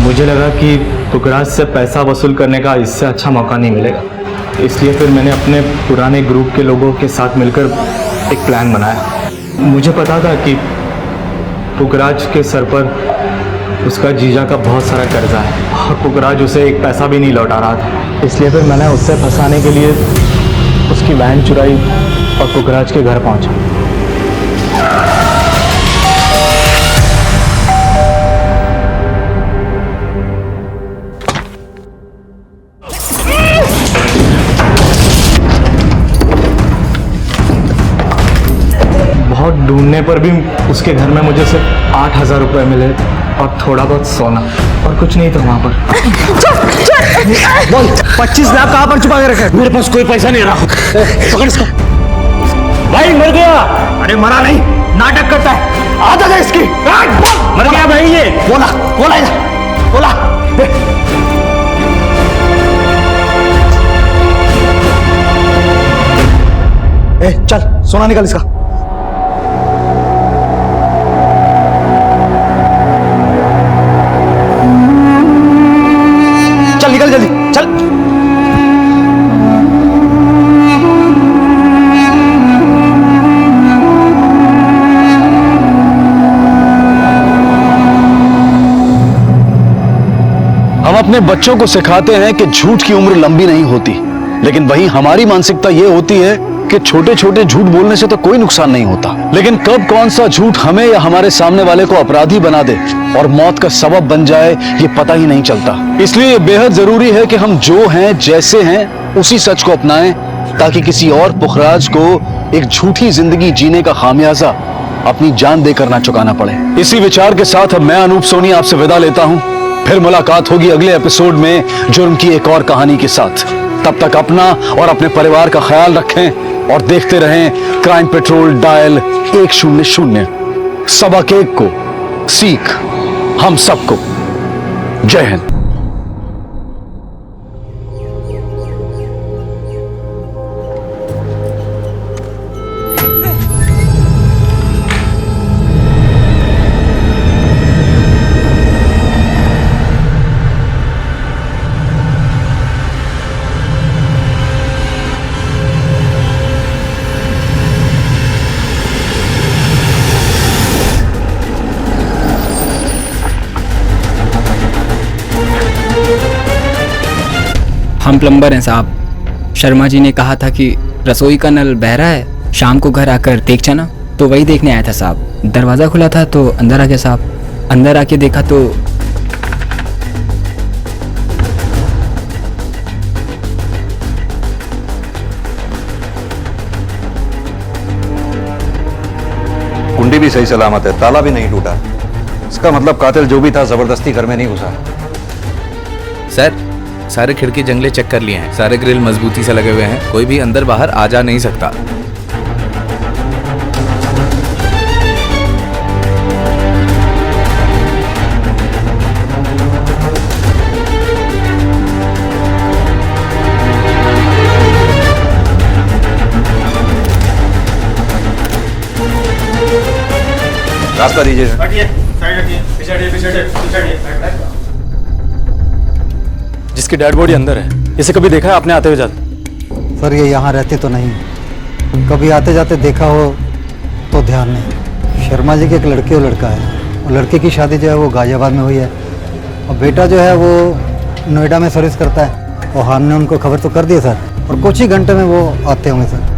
मुझे लगा कि पुखराज से पैसा वसूल करने का इससे अच्छा मौका नहीं मिलेगा, इसलिए फिर मैंने अपने पुराने ग्रुप के लोगों के साथ मिलकर एक प्लान बनाया। मुझे पता था कि पुखराज के सर पर उसका जीजा का बहुत सारा कर्जा है और पुखराज उसे एक पैसा भी नहीं लौटा रहा था। इसलिए फिर मैंने उससे फंसाने के लिए उसकी वैन चुराई और पुखराज के घर पहुंचा। बहुत ढूंढने पर भी उसके घर में मुझे सिर्फ 8,000 रुपए मिले और थोड़ा बहुत सोना, और कुछ नहीं था वहां पर। बोल 25 लाख कहां पर छुपा के रखा है? मेरे पास कोई पैसा नहीं रहा। पकड़ इसको। भाई मर गया। अरे मरा नहीं, नाटक करता है। आदत है इसकी। मर गया भाई ये। बोला बोला बोला। चल सोना निकल इसका। अपने बच्चों को सिखाते हैं कि झूठ की उम्र लंबी नहीं होती, लेकिन वहीं हमारी मानसिकता यह होती है कि छोटे छोटे झूठ बोलने से तो कोई नुकसान नहीं होता, लेकिन कब कौन सा झूठ हमें या हमारे सामने वाले को अपराधी बना दे और मौत का सबब बन जाए, ये पता ही नहीं चलता। इसलिए ये बेहद जरूरी है कि हम जो हैं, जैसे हैं, उसी सच को अपनाएं, ताकि किसी और पुखराज को एक झूठी जिंदगी जीने का खामियाजा अपनी जान देकर ना चुकाना पड़े। इसी विचार के साथ अब मैं अनूप सोनी आपसे विदा लेता हूं। फिर मुलाकात होगी अगले एपिसोड में जुर्म की एक और कहानी के साथ। तब तक अपना और अपने परिवार का ख्याल रखें और देखते रहें क्राइम पेट्रोल डायल 100। सबक एक को सीख हम सबको। जय हिंद। हम प्लम्बर हैं साहब। शर्मा जी ने कहा था कि रसोई का नल बह रहा है, शाम को घर आकर देख जाना। तो वही देखने आया था साहब। दरवाज़ा खुला था तो अंदर आ गया साहब। अंदर आके देखा तो कुंडी भी सही सलामत है, ताला भी नहीं टूटा। इसका मतलब कातिल जो भी था जबरदस्ती घर में नहीं घुसा। सर, सारे खिड़की जंगले चेक कर लिए हैं, सारे ग्रिल मजबूती से लगे हुए हैं, कोई भी अंदर बाहर आ जा नहीं सकता। रास्ता दीजिए। जिसकी डेड बॉडी अंदर है, इसे कभी देखा है आपने आते हुए जाते? सर ये यहाँ रहते तो नहीं, कभी आते जाते देखा हो तो ध्यान नहीं। शर्मा जी के एक लड़के और लड़का है, और लड़के की शादी जो है वो गाजियाबाद में हुई है, और बेटा जो है वो नोएडा में सर्विस करता है। और हमने उनको खबर तो कर दी सर, और कुछ ही घंटे में वो आते होंगे सर।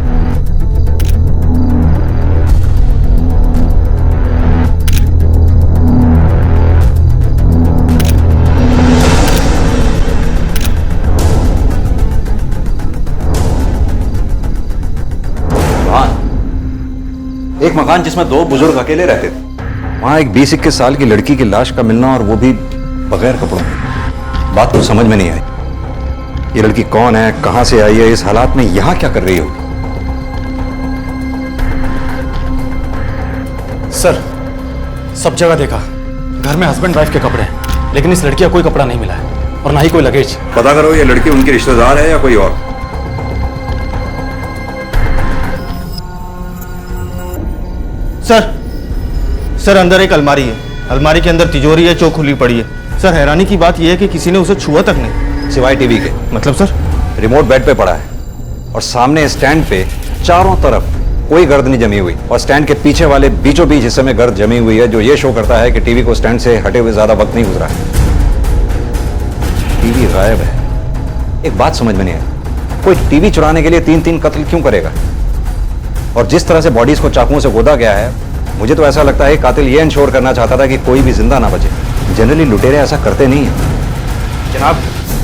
एक मकान जिसमें दो बुजुर्ग अकेले रहते थे, वहां एक 20-21 साल की लड़की की लाश का मिलना, और वो भी बगैर कपड़ों। बात कुछ समझ में नहीं आई। ये लड़की कौन है, कहां से आई है, इस हालात में यहां क्या कर रही हो? सर, सब जगह देखा, घर में हस्बैंड वाइफ के कपड़े हैं, लेकिन इस लड़की का कोई कपड़ा नहीं मिला है, और ना ही कोई लगेज। पता करो ये लड़की उनकी रिश्तेदार है या कोई और। सर अंदर एक अलमारी है, अलमारी के अंदर तिजोरी है जो खुली पड़ी है। सर हैरानी की बात यह है कि किसी ने उसे छुआ तक नहीं, सिवाय टीवी के। मतलब सर? रिमोट बेड पे पड़ा है, और सामने स्टैंड पे चारों तरफ कोई गर्द नहीं जमी हुई, और स्टैंड के पीछे वाले बीचों बीच हिस्से में गर्द जमी हुई है, जो ये शो करता है कि टीवी को स्टैंड से हटे हुए ज्यादा वक्त नहीं गुजरा है। टीवी गायब है। एक बात समझ में नहीं आई, कोई टीवी चुराने के लिए 3-3 कत्ल क्यों करेगा? और जिस तरह से बॉडीज को चाकुओं से गोदा गया है, मुझे तो ऐसा लगता है कातिल ये इंश्योर करना चाहता था कि कोई भी जिंदा ना बचे। जनरली लुटेरे ऐसा करते नहीं है। जनाब,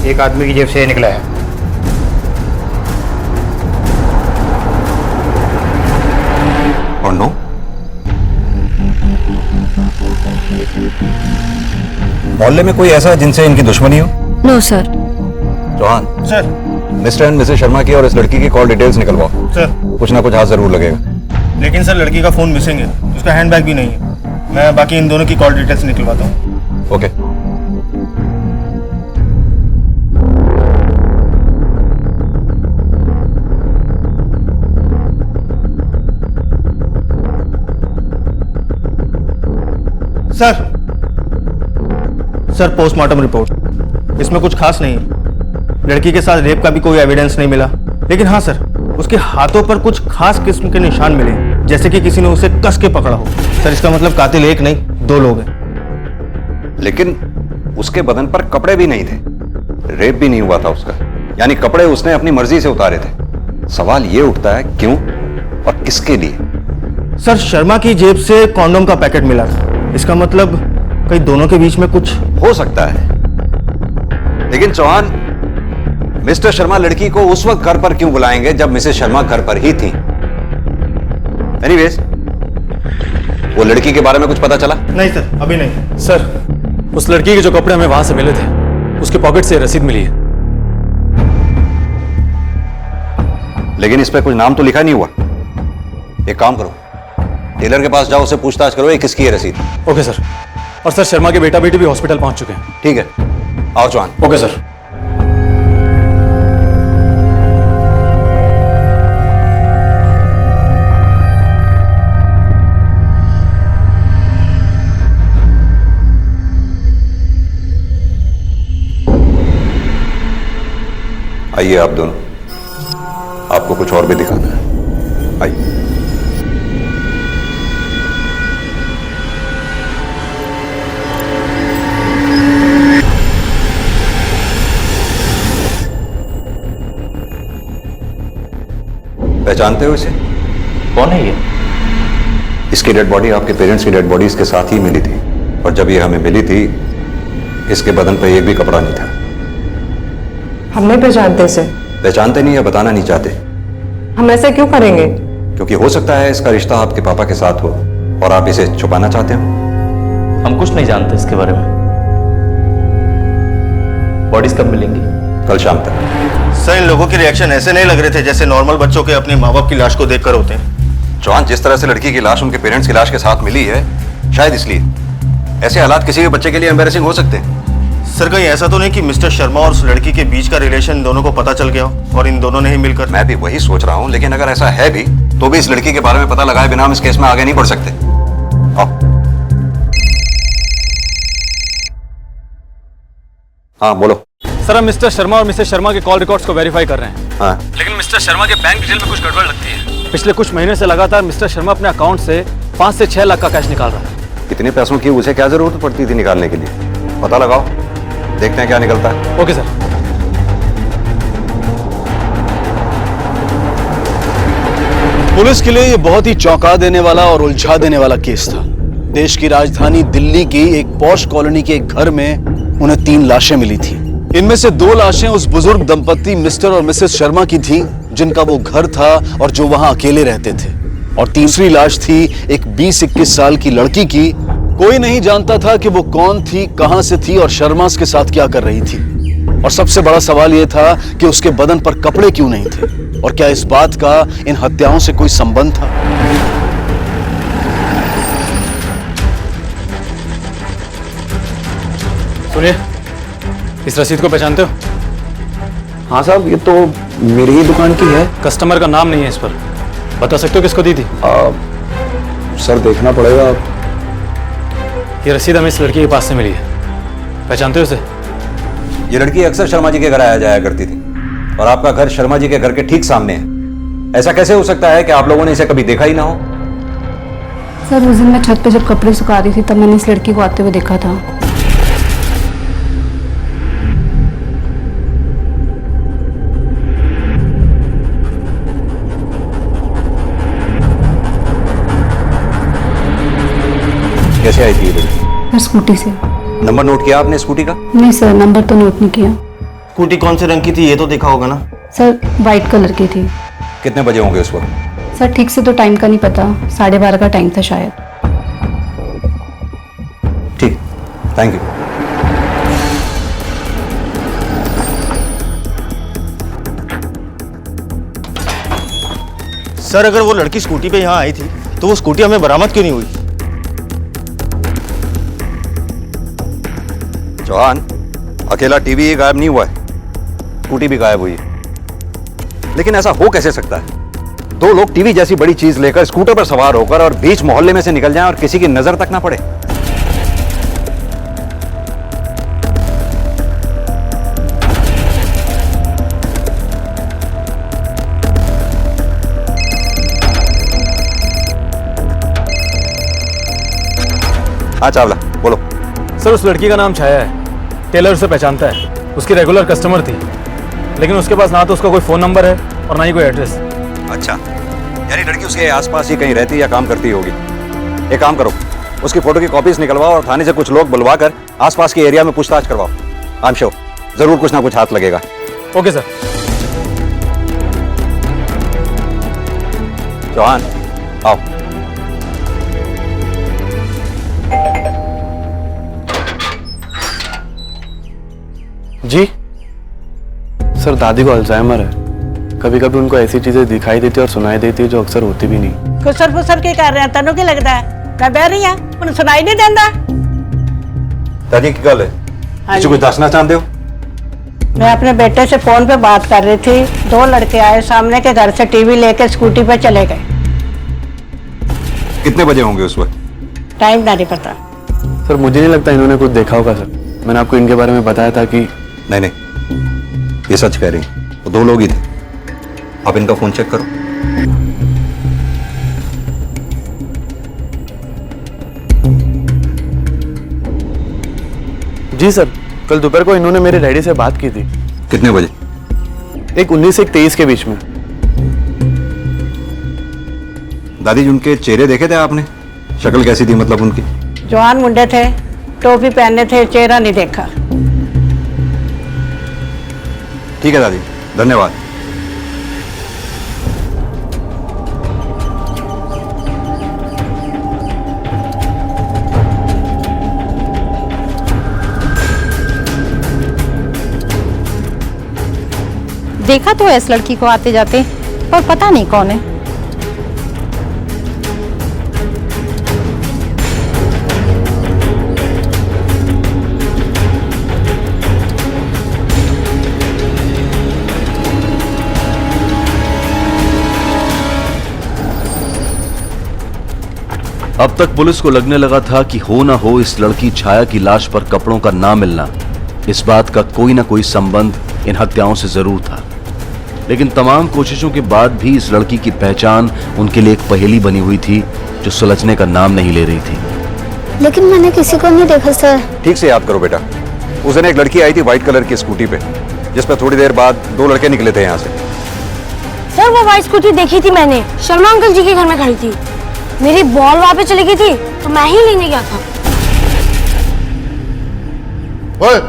एक आदमी की जेब से निकला है। और नो, मोहल्ले में कोई ऐसा है जिनसे इनकी दुश्मनी हो? No sir. Chauhan sir, mister and Mrs Sharma की और इस लड़की की कॉल डिटेल्स निकलवाओ। सर, कुछ ना कुछ हाथ जरूर लगेगा। लेकिन सर लड़की का फोन मिसिंग है, उसका हैंडबैग भी नहीं है। मैं बाकी इन दोनों की कॉल डिटेल्स निकलवाता हूँ। ओके। सर पोस्टमार्टम रिपोर्ट, इसमें कुछ खास नहीं है। लड़की के साथ रेप का भी कोई एविडेंस नहीं मिला, लेकिन हाँ सर, उसके हाथों पर कुछ खास किस्म के निशान मिले, जैसे कि किसी ने उसे कस के पकड़ा हो। सर इसका मतलब कातिल एक नहीं 2 लोग हैं। लेकिन उसके बदन पर कपड़े भी नहीं थे। रेप भी नहीं हुआ था उसका, यानी कपड़े उसने अपनी मर्जी से उतारे थे। सवाल ये उठता है क्यों और किसके लिए? सर शर्मा की जेब से कॉन्डोम का पैकेट मिला था, इसका मतलब कहीं दोनों के बीच में कुछ हो सकता है। लेकिन चौहान, मिस्टर शर्मा लड़की को उस वक्त घर पर क्यों बुलाएंगे जब मिसेस शर्मा घर पर ही थी? एनीवेज, वो लड़की के बारे में कुछ पता चला? नहीं सर, अभी नहीं। सर, उस लड़की के जो कपड़े हमें वहां से मिले थे, उसके पॉकेट से रसीद मिली है। लेकिन इस पे कुछ नाम तो लिखा नहीं हुआ। एक काम करो, टेलर के पास जाओ, उससे पूछताछ करो ये किसकी है रसीद। Okay sir. और सर, शर्मा के बेटा बेटी भी हॉस्पिटल पहुंच चुके हैं। ठीक है, आओ चौहान। Okay sir. आइए आप दोनों, आपको कुछ और भी दिखाना है। आइए। पहचानते हो इसे? कौन है ये? इसकी डेड बॉडी आपके पेरेंट्स की डेड बॉडीज के साथ ही मिली थी, और जब ये हमें मिली थी इसके बदन पर एक भी कपड़ा नहीं था। हम नहीं पहचानते इसे। पहचानते नहीं या बताना नहीं चाहते? हम ऐसे क्यों करेंगे? क्योंकि हो सकता है इसका रिश्ता आपके पापा के साथ हो और आप इसे छुपाना चाहते हो। हम कुछ नहीं जानते इसके बारे में। बॉडीज कब मिलेंगी? कल शाम तक। सर, इन लोगों के रिएक्शन ऐसे नहीं लग रहे थे जैसे नॉर्मल बच्चों के अपने माँ बाप की लाश को देखकर होते हैं। चौहान, जिस तरह से लड़की की लाश उनके पेरेंट्स की लाश के साथ मिली है, शायद इसलिए ऐसे हालात किसी भी बच्चे के लिए एम्बैरेसिंग हो सकते हैं। सर, कहीं ऐसा तो नहीं कि मिस्टर शर्मा और उस लड़की के बीच का रिलेशन इन दोनों को पता चल गया हो और इन दोनों ने ही मिलकर? मैं भी वही सोच रहा हूं, लेकिन अगर ऐसा है भी तो भी इस लड़की के बारे में पता लगाए बिना हम इस केस में आगे नहीं बढ़ सकते। आओ। हाँ बोलो। सर, हम मिस्टर शर्मा और मिसेस शर्मा के कॉल रिकॉर्ड्स को वेरीफाई कर रहे हैं। हाँ। लेकिन मिस्टर शर्मा के बैंक डिटेल में कुछ गड़बड़ लगती है। पिछले कुछ महीने से लगातार मिस्टर शर्मा अपने अकाउंट से 5 से 6 लाख का कैश निकाल रहा है। इतने पैसों की उसे क्या जरूरत पड़ती थी निकालने के लिए? पता लगाओ, देखते हैं क्या निकलता है। Okay sir. पुलिस के लिए ये बहुत ही चौंका देने वाला और उलझा देने वाला केस था। देश की राजधानी दिल्ली की एक पॉश कॉलोनी के एक घर में उन्हें 3 लाशें मिली थी। इनमें से 2 लाशें उस बुजुर्ग दंपत्ति मिस्टर और मिसेस शर्मा की थी जिनका वो घर था और जो वहां अकेले रहते थे, और तीसरी लाश थी एक 20-21 साल की लड़की की। कोई नहीं जानता था कि वो कौन थी, कहां से थी और शर्मास के साथ क्या कर रही थी। और सबसे बड़ा सवाल यह था कि उसके बदन पर कपड़े क्यों नहीं थे, और क्या इस बात का इन हत्याओं से कोई संबंध था? सुनिए, इस रसीद को पहचानते हो? हाँ साहब, ये तो मेरी ही दुकान की है। कस्टमर का नाम नहीं है इस पर, बता सकते हो किसको दी थी? सर देखना पड़ेगा। ये रसीद हमें इस लड़की के पास से मिली है, पहचानते हो इसे? ये लड़की अक्सर शर्मा जी के घर आया जाया करती थी, और आपका घर शर्मा जी के घर के ठीक सामने है। ऐसा कैसे हो सकता है कि आप लोगों ने इसे कभी देखा ही ना हो? सर, उस दिन मैं छत पे जब कपड़े सुखा रही थी तब मैंने इस लड़की को आते हुए देखा था। कैसे आई थी ये लड़की? सर, स्कूटी से। नंबर नोट किया आपने स्कूटी का? नहीं सर, नंबर तो नोट नहीं किया। स्कूटी कौन से रंग की थी ये तो देखा होगा ना? सर, वाइट कलर की थी। कितने बजे होंगे उस वक्त? सर, ठीक से तो टाइम का नहीं पता, 12:30 का टाइम था शायद। ठीक, थैंक यू। सर, अगर वो लड़की स्कूटी पे यहाँ आई थी तो वो स्कूटी हमें बरामद क्यों नहीं हुई? चौहान, अकेला टीवी ही गायब नहीं हुआ है, स्कूटी भी गायब हुई है। लेकिन ऐसा हो कैसे सकता है? 2 लोग टीवी जैसी बड़ी चीज लेकर स्कूटर पर सवार होकर और बीच मोहल्ले में से निकल जाएं और किसी की नजर तक ना पड़े। हाँ चावला, बोलो। सर, उस लड़की का नाम छाया है, टेलर उसे पहचानता है। उसकी रेगुलर कस्टमर थी, लेकिन उसके पास ना तो उसका कोई फ़ोन नंबर है और ना ही कोई एड्रेस। अच्छा, यानी लड़की उसके आसपास ही कहीं रहती या काम करती होगी। एक काम करो, उसकी फोटो की कॉपीज निकलवाओ और थाने से कुछ लोग बुलवा कर आसपास के एरिया में पूछताछ करवाओ। आई एम श्योर जरूर कुछ ना कुछ हाथ लगेगा। Okay sir. चौहान आओ। जी सर, दादी को अल्जाइमर है। कभी कभी उनको ऐसी चीजें दिखाई देती और सुनाई देती है जो अक्सर होती भी नहीं। खुसर फुसर के कर रहे हैं, तनु की लगता है मैं बह रही हूं, उन्हें सुनाई नहीं देता। दादी की गल है, हाँ कुछ दसना चाहते हो? मैं अपने बेटे से फोन पे बात कर रही थी, दो लड़के आए सामने के घर से टीवी लेके स्कूटी पे चले गए। कितने बजे होंगे उस वक्त? टाइम नहीं पता सर। मुझे नहीं लगता इन्होंने कुछ देखा होगा सर। मैंने आपको इनके बारे में बताया था कि नहीं, ये सच कह रही हैं। वो दो लोग ही थे। आप इनका फोन चेक करो। जी सर, कल दोपहर को इन्होंने मेरे डैडी से बात की थी। कितने बजे? एक 19 से 23 के बीच में। दादी जी, उनके चेहरे देखे थे आपने? शक्ल कैसी थी मतलब उनकी? जवान मुंडे थे, टोपी पहने थे, चेहरा नहीं देखा। ठीक है दादी, धन्यवाद। देखा तो इस लड़की को आते जाते, पर पता नहीं कौन है। अब तक पुलिस को लगने लगा था कि हो ना हो इस लड़की छाया की लाश पर कपड़ों का ना मिलना, इस बात का कोई ना कोई संबंध इन हत्याओं से जरूर था। लेकिन तमाम कोशिशों के बाद भी इस लड़की की पहचान उनके लिए एक पहेली बनी हुई थी जो सुलझने का नाम नहीं ले रही थी। लेकिन मैंने किसी को नहीं देखा सर। ठीक से याद करो बेटा। उस दिन एक लड़की आई थी व्हाइट कलर की स्कूटी पे, जिस पर थोड़ी देर बाद दो लड़के निकले थे यहाँ से। सर वो व्हाइट स्कूटी देखी थी मैंने, शर्मा अंकल जी के घर में खड़ी थी। मेरी बॉल वहां पे चली गई थी तो मैं ही लेने गया था। ओए,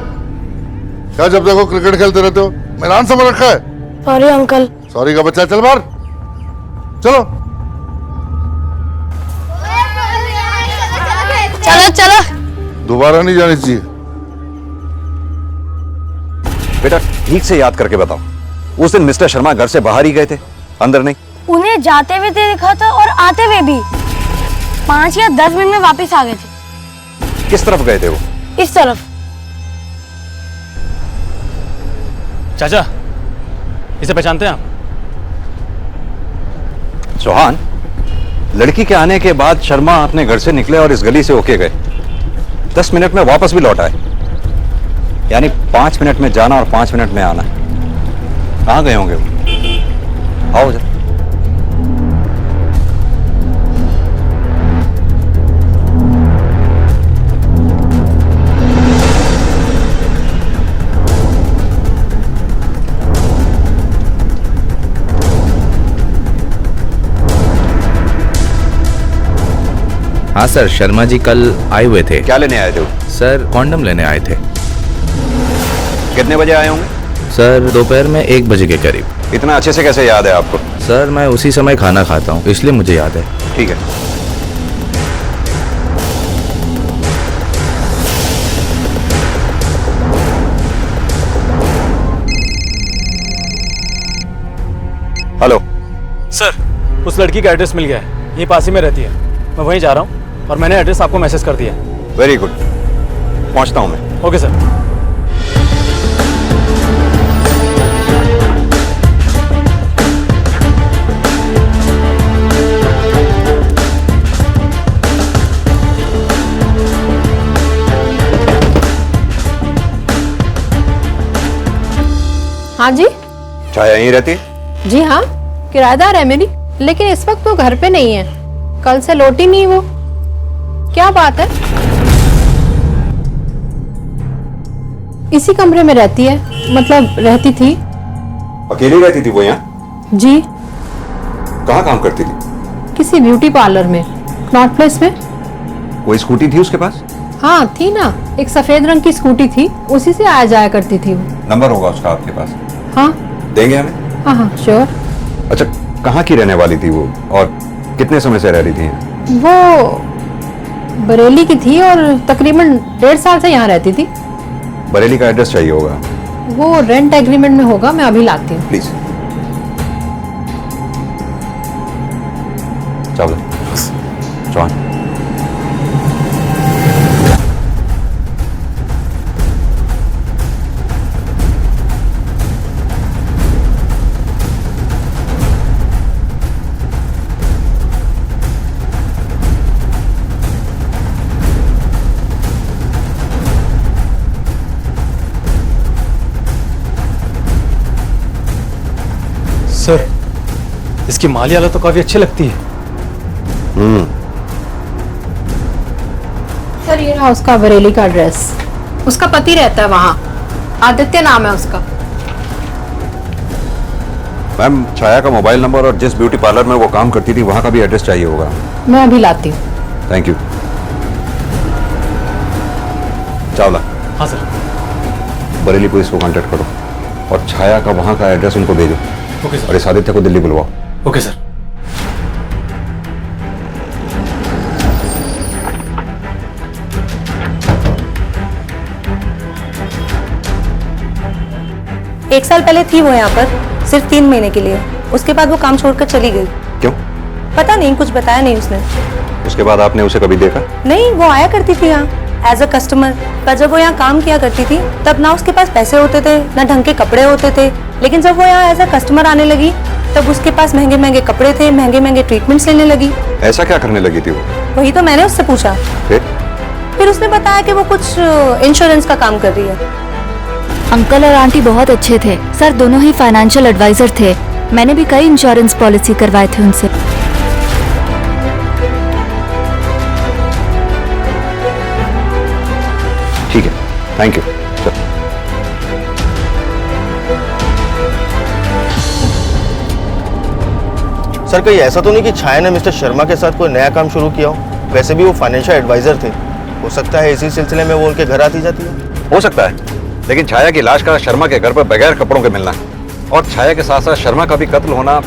क्या जब देखो क्रिकेट खेलते रहते हो? मैदान समझ रखा है? Sorry uncle. सॉरी का बच्चा, चल बाहर चलो। चलो चलो। दोबारा नहीं जानी चाहिए। बेटा ठीक से याद करके बताओ, उस दिन मिस्टर शर्मा घर से बाहर ही गए थे, अंदर नहीं? उन्हें जाते हुए देखा था और आते हुए भी। 5 या 10 मिनट में वापस आ गए थे। किस तरफ गए थे वो? इस तरफ। चाचा, इसे पहचानते हैं आप? चौहान, लड़की के आने के बाद शर्मा अपने घर से निकले और इस गली से होके गए। 10 मिनट में वापस भी लौट आए, यानी 5 मिनट में जाना और 5 मिनट में आना। कहाँ गए होंगे वो? आओ जरा। हाँ सर, शर्मा जी कल आए हुए थे। क्या लेने आए थे वो? सर कॉन्डम लेने आए थे। कितने बजे आए होंगे? सर दोपहर में 1 बजे के करीब। इतना अच्छे से कैसे याद है आपको? सर मैं उसी समय खाना खाता हूँ, इसलिए मुझे याद है। ठीक है। हेलो सर, उस लड़की का एड्रेस मिल गया है, यहीं पास ही में रहती है। मैं वहीं जा रहा हूँ और मैंने एड्रेस आपको मैसेज कर दिया है। वेरी गुड, पहुंचता हूं मैं। Okay sir. हाँ जी। छाया यहीं रहती है? जी हाँ, किराएदार है मेरी, लेकिन इस वक्त वो घर पे नहीं है। कल से लौटी नहीं वो। क्या बात है? इसी कमरे में रहती है, मतलब रहती थी। अकेली रहती थी वो यहाँ? जी। कहाँ काम करती थी? किसी ब्यूटी पार्लर में, नॉर्थ प्लेस में। कोई स्कूटी थी उसके पास? हाँ थी ना, एक सफेद रंग की स्कूटी थी, उसी से आया जाया करती थी वो। नंबर होगा उसका आपके पास? हाँ देंगे हमें? हाँ हाँ श्योर। अच्छा, कहाँ की रहने वाली थी वो और कितने समय से रह रही थी यहाँ? वो बरेली की थी और तकरीबन 1.5 साल से यहाँ रहती थी। बरेली का एड्रेस चाहिए होगा। वो रेंट एग्रीमेंट में होगा, मैं अभी लाती हूँ। प्लीज। चावला चौहान। सर, इसकी माली हालत तो काफी अच्छी लगती है। सर ये रहा उसका बरेली का एड्रेस। उसका पति रहता है वहाँ, आदित्य नाम है उसका। मैम, छाया का मोबाइल नंबर और जिस ब्यूटी पार्लर में वो काम करती थी वहाँ का भी एड्रेस चाहिए होगा। मैं अभी लाती हूँ। Thank you. चावला। हाँ सर। बरेली पुलिस को कांटेक्ट करो और छाया का वहाँ का एड्रेस उनको भेजो। Okay sir. और इस आदित्य को दिल्ली बुलवाओ। Okay sir. एक साल पहले थी वो यहाँ पर, सिर्फ 3 महीने के लिए। उसके बाद वो काम छोड़कर चली गई। क्यों? पता नहीं, कुछ बताया नहीं उसने। उसके बाद आपने उसे कभी देखा? नहीं, वो आया करती थी यहाँ एज अ कस्टमर, पर जब वो यहाँ काम किया करती थी तब ना उसके पास पैसे होते थे ना ढंग के कपड़े होते थे। लेकिन जब वो यहाँ एज अ कस्टमर आने लगी तब उसके पास महंगे महंगे कपड़े थे, महंगे महंगे ट्रीटमेंट्स लेने लगी। ऐसा क्या करने लगी थी वो? वही तो मैंने उससे पूछा। फिर उसने बताया कि वो कुछ इंश्योरेंस का काम कर रही है। अंकल और आंटी बहुत अच्छे थे सर, दोनों ही फाइनेंशियल एडवाइजर थे। मैंने भी कई इंश्योरेंस पॉलिसी करवाए थे उनसे। ठीक है, थैंक यू। सर, कहीं ऐसा तो नहीं कि छाया ने मिस्टर शर्मा के साथ कोई नया काम शुरू किया हो? वैसे भी वो फाइनेंशियल एडवाइजर थे, हो सकता है इसी सिलसिले में वो उनके घर आती जाती है। हो सकता है, लेकिन छाया की लाश का शर्मा के घर पर बगैर कपड़ों के मिलना और छाया के साथ साथ शर्मा का भी कत्ल होना,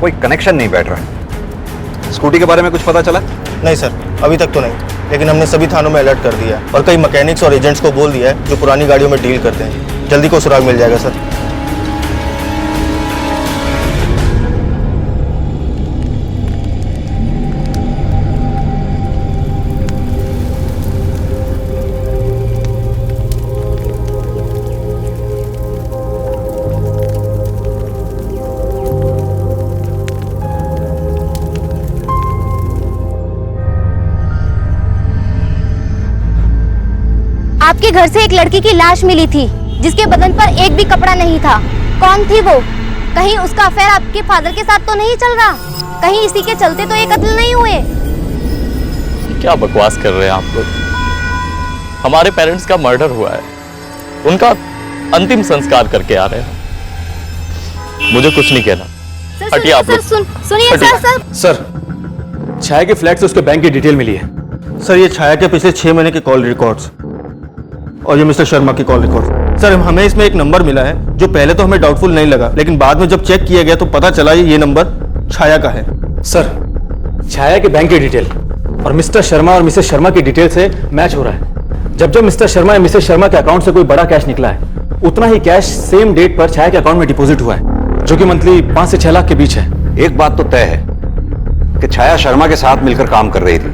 कोई कनेक्शन नहीं बैठ रहा। स्कूटी के बारे में कुछ पता चला? नहीं सर, अभी तक तो नहीं, लेकिन हमने सभी थानों में अलर्ट कर दिया है और कई मैकेनिक्स और एजेंट्स को बोल दिया है जो पुरानी गाड़ियों में डील करते हैं। जल्दी को सुराग मिल जाएगा सर। आपके घर से एक लड़की की लाश मिली थी जिसके बदन पर एक भी कपड़ा नहीं था। कौन थी वो? कहीं उसका अफेयर आपके फादर के साथ तो नहीं चल रहा? कहीं इसी के चलते तो ये कत्ल नहीं हुए? क्या बकवास कर रहे हैं आप लोग? हमारे पेरेंट्स का मर्डर हुआ है, उनका अंतिम संस्कार करके आ रहे हैं। मुझे कुछ नहीं कहना। हटिए आप लोग। सुनिए सर। सर, छाया के फ्लैट से उसके बैंक की डिटेल मिली है। सर, ये छाया के पिछले 6 महीने के कॉल रिकॉर्ड्स और ये मिस्टर शर्मा की कॉल रिकॉर्ड। सर, हमें इसमें एक नंबर मिला है जो पहले तो हमें डाउटफुल नहीं लगा, लेकिन बाद में जब चेक किया गया तो पता चला ये नंबर छाया का है। सर, छाया के बैंक की डिटेल और मिस्टर शर्मा और मिसेस शर्मा की डिटेल से मैच हो रहा है। जब जब मिस्टर शर्मा या मिसेस शर्मा के अकाउंट से कोई बड़ा कैश निकला है, उतना ही कैश सेम डेट पर छाया के अकाउंट में डिपॉजिट हुआ है, जो कि मंथली 5 से 6 लाख के बीच है। एक बात तो तय है कि छाया शर्मा के साथ मिलकर काम कर रही थी,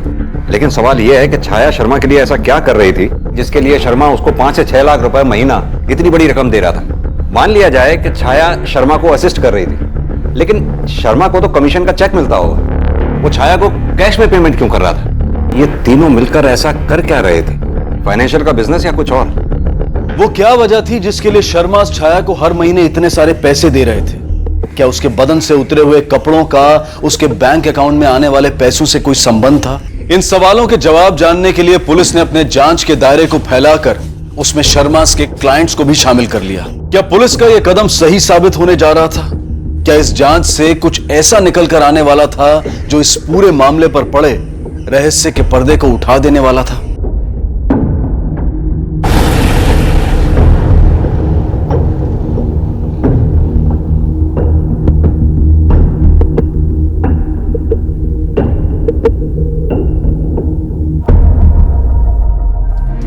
लेकिन सवाल यह है कि छाया शर्मा के लिए ऐसा क्या कर रही थी जिसके लिए शर्मा उसको 5 से 6 लाख रुपए महीना इतनी बड़ी रकम दे रहा था। मान लिया जाए कि छाया शर्मा को असिस्ट कर रही थी, लेकिन शर्मा को तो कमीशन का चेक मिलता होगा, वो छाया को कैश में पेमेंट क्यों कर रहा था? ये तीनों मिलकर ऐसा कर क्या रहे थे? फाइनेंशियल का बिजनेस या कुछ और? वो क्या वजह थी जिसके लिए शर्मा छाया को हर महीने इतने सारे पैसे दे रहे थे? क्या उसके बदन से उतरे हुए कपड़ों का उसके बैंक अकाउंट में आने वाले पैसों से कोई संबंध था? इन सवालों के जवाब जानने के लिए पुलिस ने अपने जांच के दायरे को फैलाकर उसमें शर्मा के क्लाइंट्स को भी शामिल कर लिया। क्या पुलिस का यह कदम सही साबित होने जा रहा था? क्या इस जांच से कुछ ऐसा निकल कर आने वाला था जो इस पूरे मामले पर पड़े रहस्य के पर्दे को उठा देने वाला था?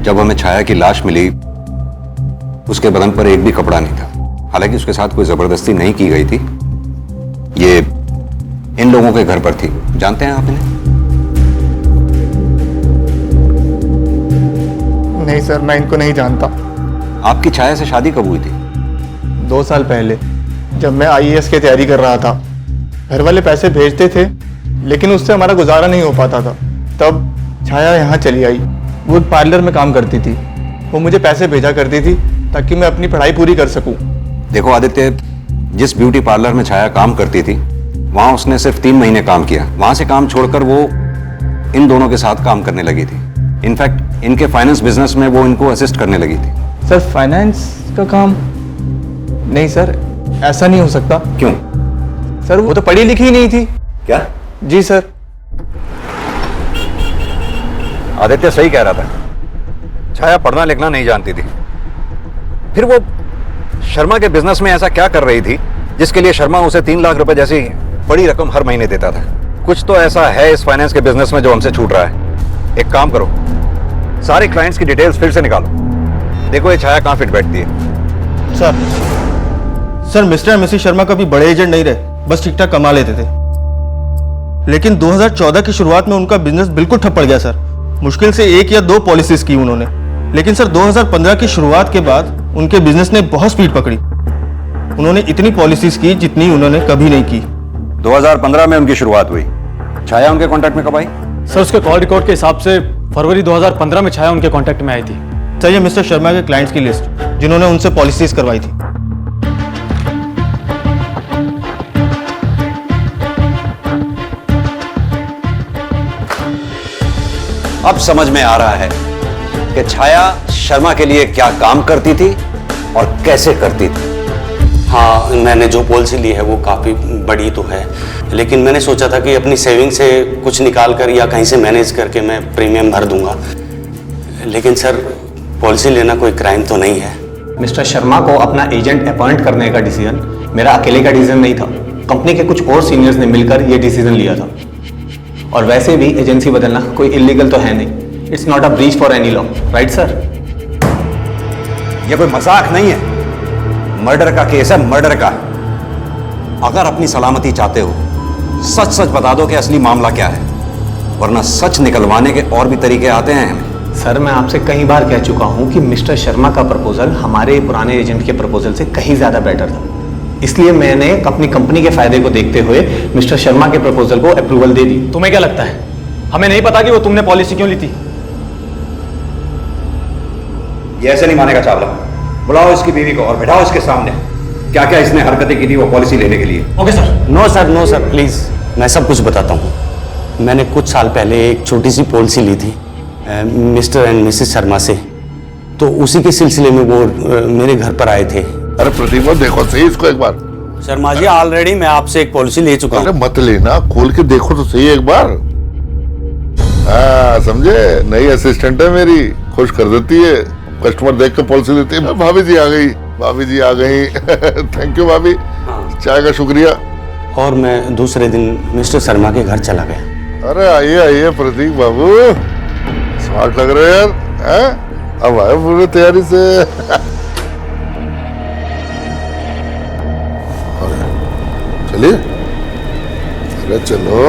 जब हमें छाया की लाश मिली उसके बदन पर एक भी कपड़ा नहीं था। हालांकि उसके साथ कोई जबरदस्ती नहीं की गई थी। ये इन लोगों के घर पर थी। जानते हैं आप इन्हें? नहीं सर, मैं इनको नहीं जानता। आपकी छाया से शादी कब हुई थी? 2 साल पहले, जब मैं IAS की तैयारी कर रहा था। घर वाले पैसे भेजते थे लेकिन उससे हमारा गुजारा नहीं हो पाता था। तब छाया यहाँ चली आई। वो एक पार्लर में काम करती थी। वो मुझे पैसे भेजा करती थी ताकि मैं अपनी पढ़ाई पूरी कर सकूं। देखो आदित्य, जिस ब्यूटी पार्लर में छाया काम करती थी वहां उसने सिर्फ 3 महीने काम किया। वहां से काम छोड़कर वो इन दोनों के साथ काम करने लगी थी। इनफैक्ट इनके फाइनेंस बिजनेस में वो इनको असिस्ट करने लगी थी। सर, फाइनेंस का काम? नहीं सर, ऐसा नहीं हो सकता। क्यों? सर, वो तो पढ़ी लिखी ही नहीं थी। क्या? जी सर। आदित्य सही कह रहा था, छाया पढ़ना लिखना नहीं जानती थी। फिर वो शर्मा के बिजनेस में ऐसा क्या कर रही थी जिसके लिए शर्मा उसे 3 लाख रुपए जैसी बड़ी रकम हर महीने देता था? कुछ तो ऐसा है इस फाइनेंस के बिजनेस में जो हमसे छूट रहा है। एक काम करो, सारे क्लाइंट्स की डिटेल्स फिर से निकालो, देखो ये छाया कहां फिट बैठती है। Sir, mister and Mrs Sharma कभी बड़े एजेंट नहीं रहे, बस ठीक ठाक कमा लेते थे। लेकिन 2014 की शुरुआत में उनका बिजनेस बिल्कुल ठप पड़ गया सर। मुश्किल से 1 या 2 पॉलिसीज की उन्होंने। लेकिन सर 2015 की शुरुआत के बाद उनके बिजनेस ने बहुत स्पीड पकड़ी। उन्होंने इतनी पॉलिसीज की जितनी उन्होंने कभी नहीं की। 2015 में उनकी शुरुआत हुई। छाया उनके कांटेक्ट में कब आई? सर, उसके कॉल रिकॉर्ड के हिसाब से फरवरी 2015 में छाया उनके कांटेक्ट में आई थी। सर, ये मिस्टर शर्मा के क्लाइंट्स की लिस्ट जिन्होंने उनसे पॉलिसीज करवाई थी। अब समझ में आ रहा है कि छाया शर्मा के लिए क्या काम करती थी और कैसे करती थी। हाँ, मैंने जो पॉलिसी ली है वो काफ़ी बड़ी तो है, लेकिन मैंने सोचा था कि अपनी सेविंग से कुछ निकाल कर या कहीं से मैनेज करके मैं प्रीमियम भर दूंगा। लेकिन सर, पॉलिसी लेना कोई क्राइम तो नहीं है। मिस्टर शर्मा को अपना एजेंट अपॉइंट करने का डिसीजन मेरा अकेले का डिसीजन नहीं था। कंपनी के कुछ और सीनियर्स ने मिलकर यह डिसीजन लिया था। और वैसे भी एजेंसी बदलना कोई इलीगल तो है नहीं। It's not a breach for any law, right sir? यह कोई मजाक नहीं है, मर्डर का केस है, मर्डर का। अगर अपनी सलामती चाहते हो, सच सच बता दो कि असली मामला क्या है, वरना सच निकलवाने के और भी तरीके आते हैं हमें। सर, मैं आपसे कई बार कह चुका हूं कि मिस्टर शर्मा का प्रपोजल हमारे पुराने एजेंट के प्रपोजल से कहीं ज्यादा बेटर था। इसलिए मैंने अपनी कंपनी के फायदे को देखते हुए मिस्टर शर्मा के प्रपोजल को अप्रूवल दे दी। तुम्हें क्या लगता है, हमें नहीं पता कि वो तुमने पॉलिसी क्यों ली थी? ये ऐसे नहीं मानेगा चावला। बुलाओ इसकी बीवी को और बैठाओ इसके सामने। क्या क्या इसने हरकतें की थी वो पॉलिसी लेने के लिए। Okay sir. No sir, please, मैं सब कुछ बताता हूँ। मैंने कुछ साल पहले एक छोटी सी पॉलिसी ली थी मिस्टर एंड मिसेस शर्मा से, तो उसी के सिलसिले में वो मेरे घर पर आए थे। अरे प्रदीप, देखो सही इसको एक बार। शर्मा जी, ऑलरेडी मैं आपसे एक पॉलिसी ले चुका हूँ। अरे मत लेना, खोल के देखो तो सही एक बार। हाँ, समझे? नई असिस्टेंट है मेरी, खुश कर देती है, कस्टमर देख के पॉलिसी देती है। भाभी जी आ गई, भाभी जी आ गई। थैंक यू भाभी, चाय का शुक्रिया। और मैं दूसरे दिन मिस्टर शर्मा के घर चला गया। अरे आइए आइए प्रतीक बाबू, स्मार्ट लग रहे यार। अब आए पूरी तैयारी से। चलिए, अरे चलो।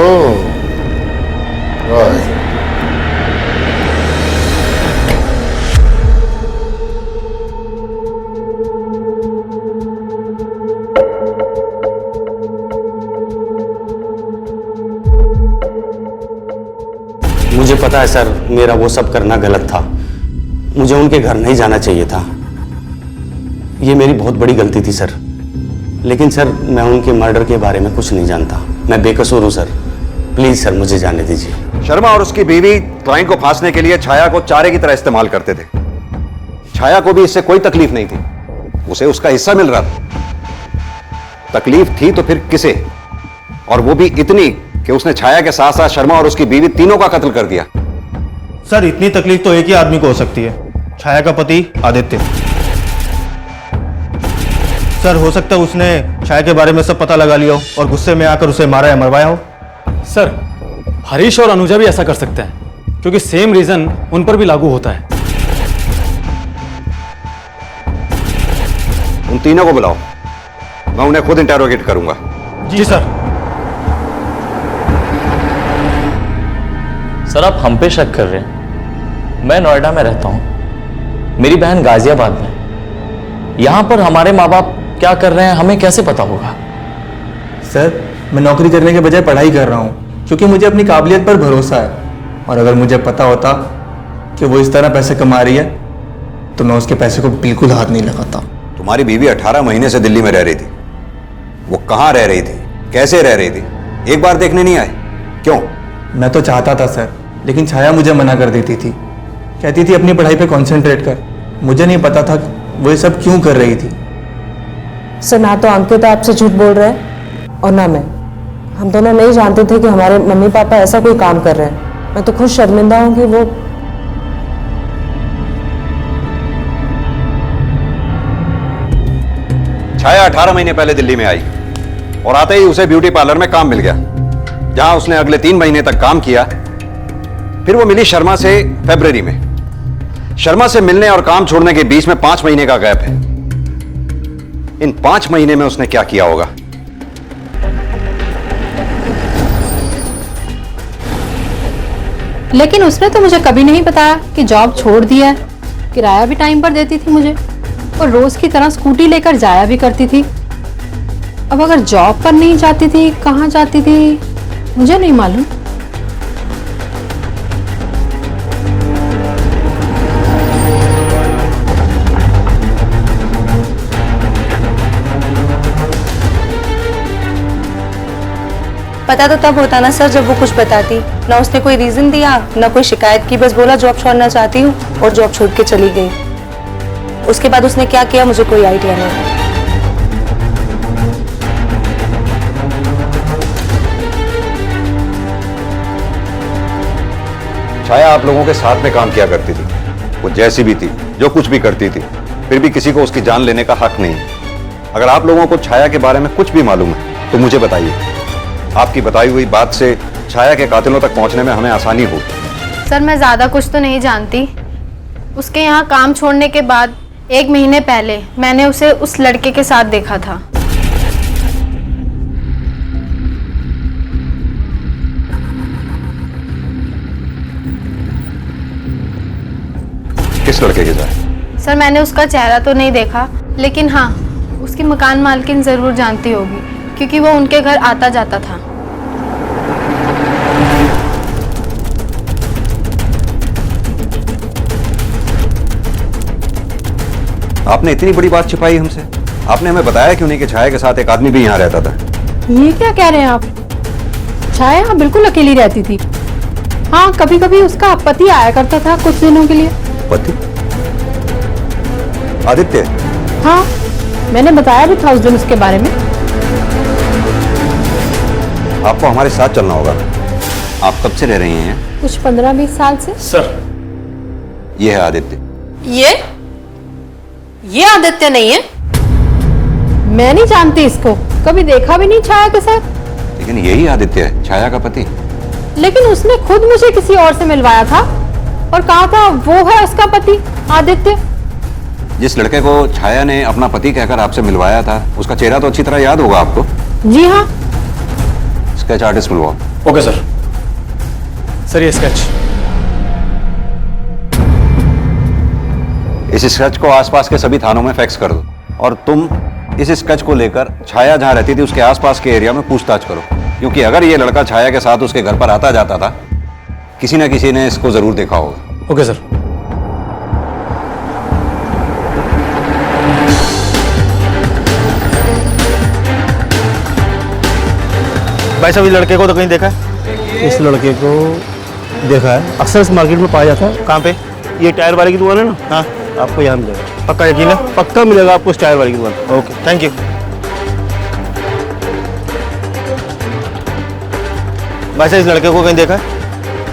मुझे पता है सर, मेरा वो सब करना गलत था। मुझे उनके घर नहीं जाना चाहिए था। ये मेरी बहुत बड़ी गलती थी सर। लेकिन सर, मैं उनके मर्डर के बारे में कुछ नहीं जानता। मैं बेकसूर हूं सर। प्लीज सर, मुझे जाने दीजिए। शर्मा और उसकी बीवी क्लाइंट को फांसने के लिए छाया को चारे की तरह इस्तेमाल करते थे। छाया को भी इससे कोई तकलीफ नहीं थी, उसे उसका हिस्सा मिल रहा था। तकलीफ थी तो फिर किसे, और वो भी इतनी कि उसने छाया के साथ साथ शर्मा और उसकी बीवी तीनों का कत्ल कर दिया। सर इतनी तकलीफ तो एक ही आदमी को हो सकती है, छाया का पति आदित्य। सर हो सकता है उसने छाया के बारे में सब पता लगा लिया हो और गुस्से में आकर उसे मारा या मरवाया हो। सर हरीश और अनुजा भी ऐसा कर सकते हैं क्योंकि सेम रीजन उन पर भी लागू होता है। उन तीनों को बुलाओ, मैं उन्हें खुद इंटेरोगेट करूंगा। जी सर। सर आप हम पे शक कर रहे हैं? मैं नोएडा में रहता हूं, मेरी बहन गाजियाबाद में। यहां पर हमारे माँ बाप क्या कर रहे हैं हमें कैसे पता होगा? सर मैं नौकरी करने के बजाय पढ़ाई कर रहा हूँ क्योंकि मुझे अपनी काबिलियत पर भरोसा है, और अगर मुझे पता होता कि वो इस तरह पैसे कमा रही है तो मैं उसके पैसे को बिल्कुल हाथ नहीं लगाता। तुम्हारी बीवी 18 महीने से दिल्ली में रह रही थी, वो कहाँ रह रही थी, कैसे रह रही थी, एक बार देखने नहीं आए? क्यों? मैं तो चाहता था सर, लेकिन छाया मुझे मना कर देती थी, कहती थी अपनी पढ़ाई पे कंसंट्रेट कर। मुझे नहीं पता था वो ये सब क्यों कर रही थी। सर ना तो अंकित आपसे झूठ बोल रहे हैं और ना मैं, हम दोनों नहीं जानते थे कि हमारे मम्मी पापा ऐसा कोई काम कर रहे हैं। मैं तो खुद शर्मिंदा हूँ कि वो छाया 18 महीने पहले दिल्ली में आई और आते ही उसे ब्यूटी पार्लर में काम मिल गया, जहां उसने अगले 3 महीने तक काम किया। फिर वो मिली शर्मा से फरवरी में। शर्मा से मिलने और काम छोड़ने के बीच में 5 महीने का गैप है। इन 5 महीने में उसने क्या किया होगा? लेकिन उसने तो मुझे कभी नहीं बताया कि जॉब छोड़ दिया है। किराया भी टाइम पर देती थी मुझे और रोज की तरह स्कूटी लेकर जाया भी करती थी। अब अगर जॉब पर नहीं जाती थी, कहाँ जाती थी मुझे नहीं मालूम। पता तो तब होता ना सर जब वो कुछ बताती। ना उसने कोई रीजन दिया ना कोई शिकायत की, बस बोला जॉब छोड़ना चाहती हूँ और जॉब छोड़ के चली गई। उसके बाद उसने क्या किया मुझे कोई आइडिया नहीं। छाया आप लोगों के साथ में काम किया करती थी, वो जैसी भी थी, जो कुछ भी करती थी, फिर भी किसी को उसकी जान लेने का हक नहीं। अगर आप लोगों को छाया के बारे में कुछ भी मालूम है तो मुझे बताइए। आपकी बताई हुई बात से छाया के कातिलों तक पहुंचने में हमें आसानी हो। सर मैं ज्यादा कुछ तो नहीं जानती। उसके यहाँ काम छोड़ने के बाद 1 महीने पहले मैंने उसे उस लड़के के साथ देखा था। किस लड़के के साथ? सर मैंने उसका चेहरा तो नहीं देखा, लेकिन हाँ उसकी मकान मालकिन जरूर जानती होगी क्योंकि वो उनके घर आता जाता था। आपने इतनी बड़ी बात छिपाई हमसे? आपने हमें बताया क्यों नहीं कि छाया के साथ एक आदमी भी यहाँ रहता था? ये क्या कह रहे हैं आप? छाया यहाँ बिल्कुल अकेली रहती थी। हाँ कभी कभी उसका पति आया करता था कुछ दिनों के लिए। पति? आदित्य? हाँ मैंने बताया भी था उस दिन उसके बारे में। आपको हमारे साथ चलना होगा। आप कब से रह रही हैं? कुछ 15-20 साल से। सर ये है आदित्य। ये आदित्य नहीं है। मैं नहीं जानती इसको, कभी देखा भी नहीं छाया के साथ। लेकिन यही आदित्य है, छाया का पति। लेकिन उसने खुद मुझे किसी और से मिलवाया था और कहा था वो है उसका पति आदित्य। जिस लड़के को छाया ने अपना पति कहकर आपसे मिलवाया था उसका चेहरा तो अच्छी तरह याद होगा आपको। जी हाँ। स्केच आर्टिस्ट मिलवाओ। Okay sir. सर ये स्केच। इस स्केच को आसपास के सभी थानों में फैक्स कर दो और तुम इस स्केच को लेकर छाया जहां रहती थी उसके आसपास के एरिया में पूछताछ करो, क्योंकि अगर ये लड़का छाया के साथ उसके घर पर आता जाता था किसी न किसी ने इसको जरूर देखा होगा। Okay sir. भाई साहब इस लड़के को तो कहीं देखा है? इस लड़के को देखा है, अक्सर इस मार्केट में पाया जाता है। कहाँ पे? ये टायर वाले की दुकान है ना, हाँ आपको यहाँ मिलेगा, पक्का यकीन है? पक्का मिलेगा आपको स्टाइल वाली की दुकान। Okay, thank you. भाई साहब, इस लड़के को कहीं देखा है?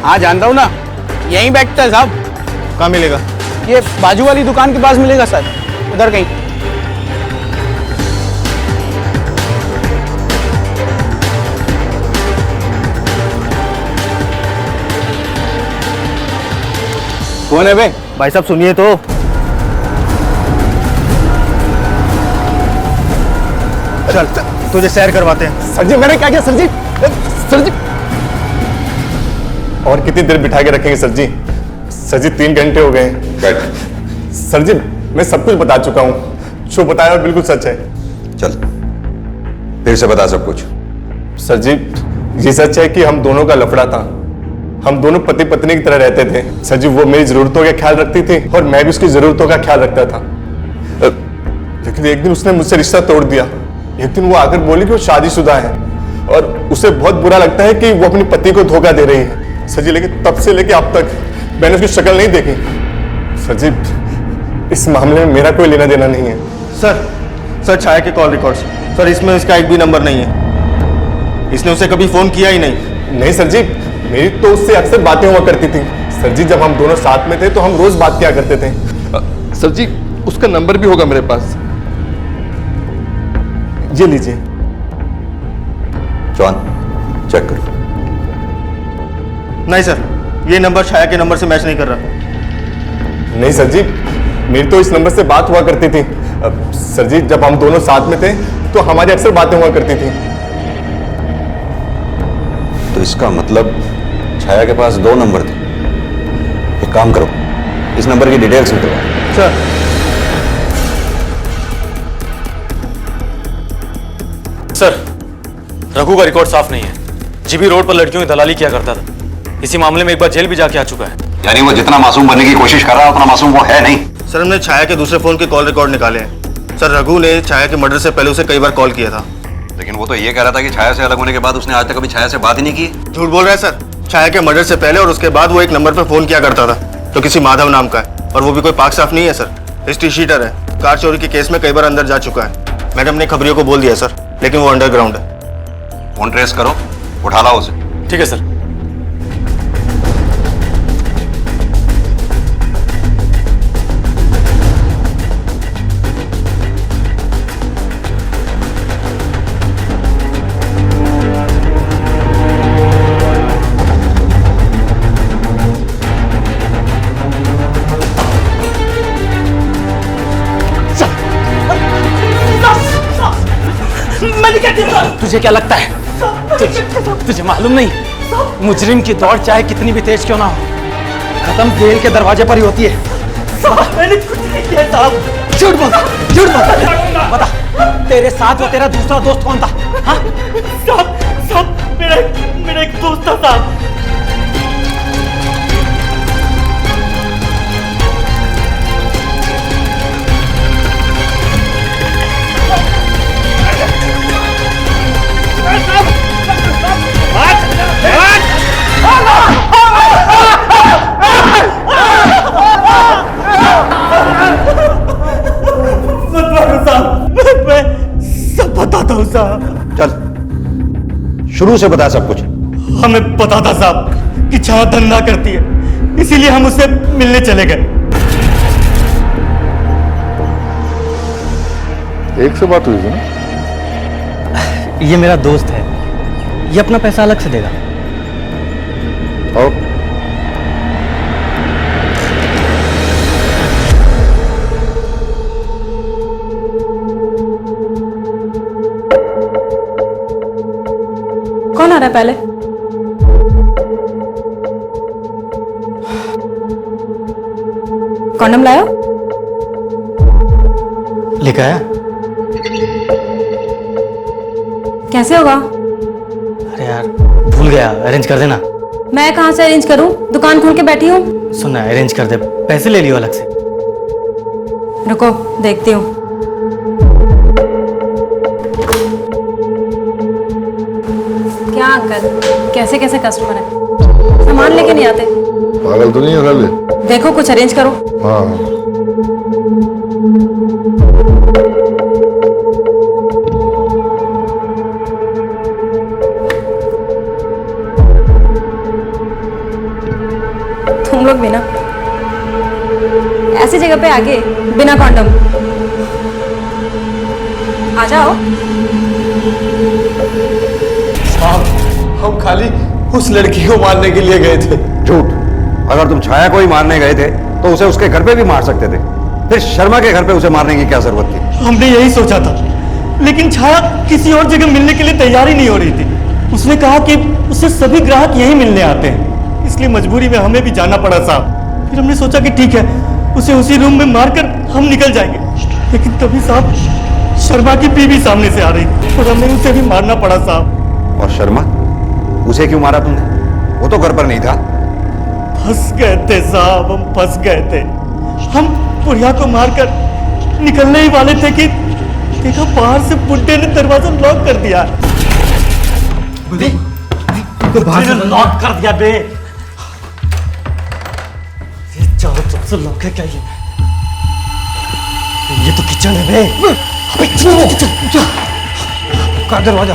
हाँ जानता हूँ ना, यहीं बैठता है साहब। कहाँ मिलेगा? ये बाजू वाली दुकान के पास मिलेगा सर, उधर कहीं। कौन है बे? भाई साहब सुनिए तो। चल तुझे सैर करवाते हैं। सर जी मैंने क्या किया? सर जी, सर जी। और कितनी देर बिठा के रखेंगे सर जी? सर जी 3 घंटे हो गए। सर जी मैं सब कुछ बता चुका हूँ, जो बताया और बिल्कुल सच है। चल फिर से बता सब कुछ। सर जी ये सच है कि हम दोनों का लफड़ा था, हम दोनों पति पत्नी की तरह रहते थे। सर जी वो मेरी जरूरतों का ख्याल रखती थी और मैं भी उसकी जरूरतों का ख्याल रखता था। लेकिन एक दिन उसने मुझसे रिश्ता तोड़ दिया। एक दिन वो आकर बोली कि वो शादीशुदा है और उसे बहुत बुरा लगता है कि वो अपने पति को धोखा दे रही है। सर जी लेकिन तब से लेके अब तक मैंने उसकी शक्ल नहीं देखी। सर जी इस मामले में मेरा कोई लेना देना नहीं है। सर छाया के कॉल रिकॉर्ड्स, सर इसमें इसका एक भी नंबर नहीं है। इसने उसे कभी फोन किया ही नहीं। नहीं सर जी, मेरी तो उससे अक्सर बातें हुआ करती थी। सर जी जब हम दोनों साथ में थे तो हम रोज बात किया करते थे। सर जी उसका नंबर भी होगा मेरे पास, ये लीजिए। जॉन चेक करो। नहीं सर, ये नंबर छाया के नंबर से मैच नहीं कर रहा। नहीं सर जी, मेरी तो इस नंबर से बात हुआ करती थी। सर जी जब हम दोनों साथ में थे तो हमारी अक्सर बातें हुआ करती थी। तो इसका मतलब छाया के पास 2 नंबर थे। एक काम करो, इस नंबर की डिटेल्स निकलवाओ। सर सर रघु का रिकॉर्ड साफ नहीं है। जीबी रोड पर लड़कियों की दलाली किया करता था। इसी मामले में एक बार जेल भी जाके आ चुका है। यानी वो जितना मासूम बनने की कोशिश कर रहा है उतना मासूम वो है नहीं। सर हमने छाया के दूसरे फोन के कॉल रिकॉर्ड निकाले हैं। सर रघु ने छाया के मर्डर से पहले उसे कई बार कॉल किया था। लेकिन वो तो ये कह रहा था कि छाया से अलग होने के बाद उसने आज तक कभी छाया से बात ही नहीं की। झूठ बोल रहा है सर। छाया के मर्डर से पहले और उसके बाद वो एक नंबर पर फोन किया करता था, तो किसी माधव नाम का है, और वो भी कोई पाक साफ नहीं है सर। हिस्ट्री शीटर है, कार चोरी के केस में कई बार अंदर जा चुका है। मैडम ने खबरियों को बोल दिया सर, लेकिन वो अंडरग्राउंड है। फोन ट्रेस करो, उठा लाओ उसे। ठीक है सर। तुझे क्या लगता है? तुझे मालूम नहीं, मुजरिम की दौड़ चाहे कितनी भी तेज क्यों ना हो, खत्म जेल के दरवाजे पर ही होती है। मैंने कुछ नहीं किया साहब। झूठ बोल, झूठ बोल। बता तेरे साथ वो तेरा दूसरा दोस्त कौन था? हाँ? साहब मेरा एक दोस्त था साहब। सब बताता हूँ साहब। चल शुरू से बता सब कुछ। हमें पता था साहब कि छाया धंधा करती है, इसीलिए हम उससे मिलने चले गए। एक से बात हुई थी ना? ये मेरा दोस्त है, ये अपना पैसा अलग से देगा। और कौन आ रहा है पहले? कॉन्डम लाया? लेकर आया। कैसे होगा? अरे यार भूल गया, अरेंज कर देना। मैं कहाँ से अरेंज करूं? दुकान खोल के बैठी हूँ। सुनना, अरेंज कर दे, पैसे ले लियो अलग से। रुको देखती हूँ। क्या अंकल, कैसे कैसे कस्टमर है, सामान लेके नहीं आते। पागल तो नहीं है साले? देखो कुछ अरेंज करो। हाँ जगह पे आगे बिना कॉन्डम। आ जाओ। हम खाली उस लड़की को मारने के लिए गए थे। झूठ। अगर तुम छाया को ही मारने गए थे तो उसे उसके घर पे भी मार सकते थे, फिर शर्मा के घर पे उसे मारने की क्या जरूरत थी? हमने यही सोचा था, लेकिन छाया किसी और जगह मिलने के लिए तैयार ही नहीं हो रही थी। उसने कहा कि उसे सभी ग्राहक यहीं मिलने आते हैं, इसलिए मजबूरी में हमें भी जाना पड़ा साहब। फिर हमने सोचा कि ठीक है, उसे उसी रूम में मारकर हम निकल जाएंगे, लेकिन तभी साहब शर्मा की बीवी सामने से आ रही थी और हमें उसे भी मारना पड़ा साहब। और शर्मा, उसे क्यों मारा तुमने? वो तो घर पर नहीं था। फंस गए थे साहब, हम फंस गए थे। हम बुढ़िया को मारकर निकलने ही वाले थे कि देखा बाहर से बुड्ढे ने दरवाजा लॉक कर दिया। लॉक कर दिया बे। ये चारों तरफ से लॉक है क्या? ये तो किचन है बे। अबे चल का दरवाजा।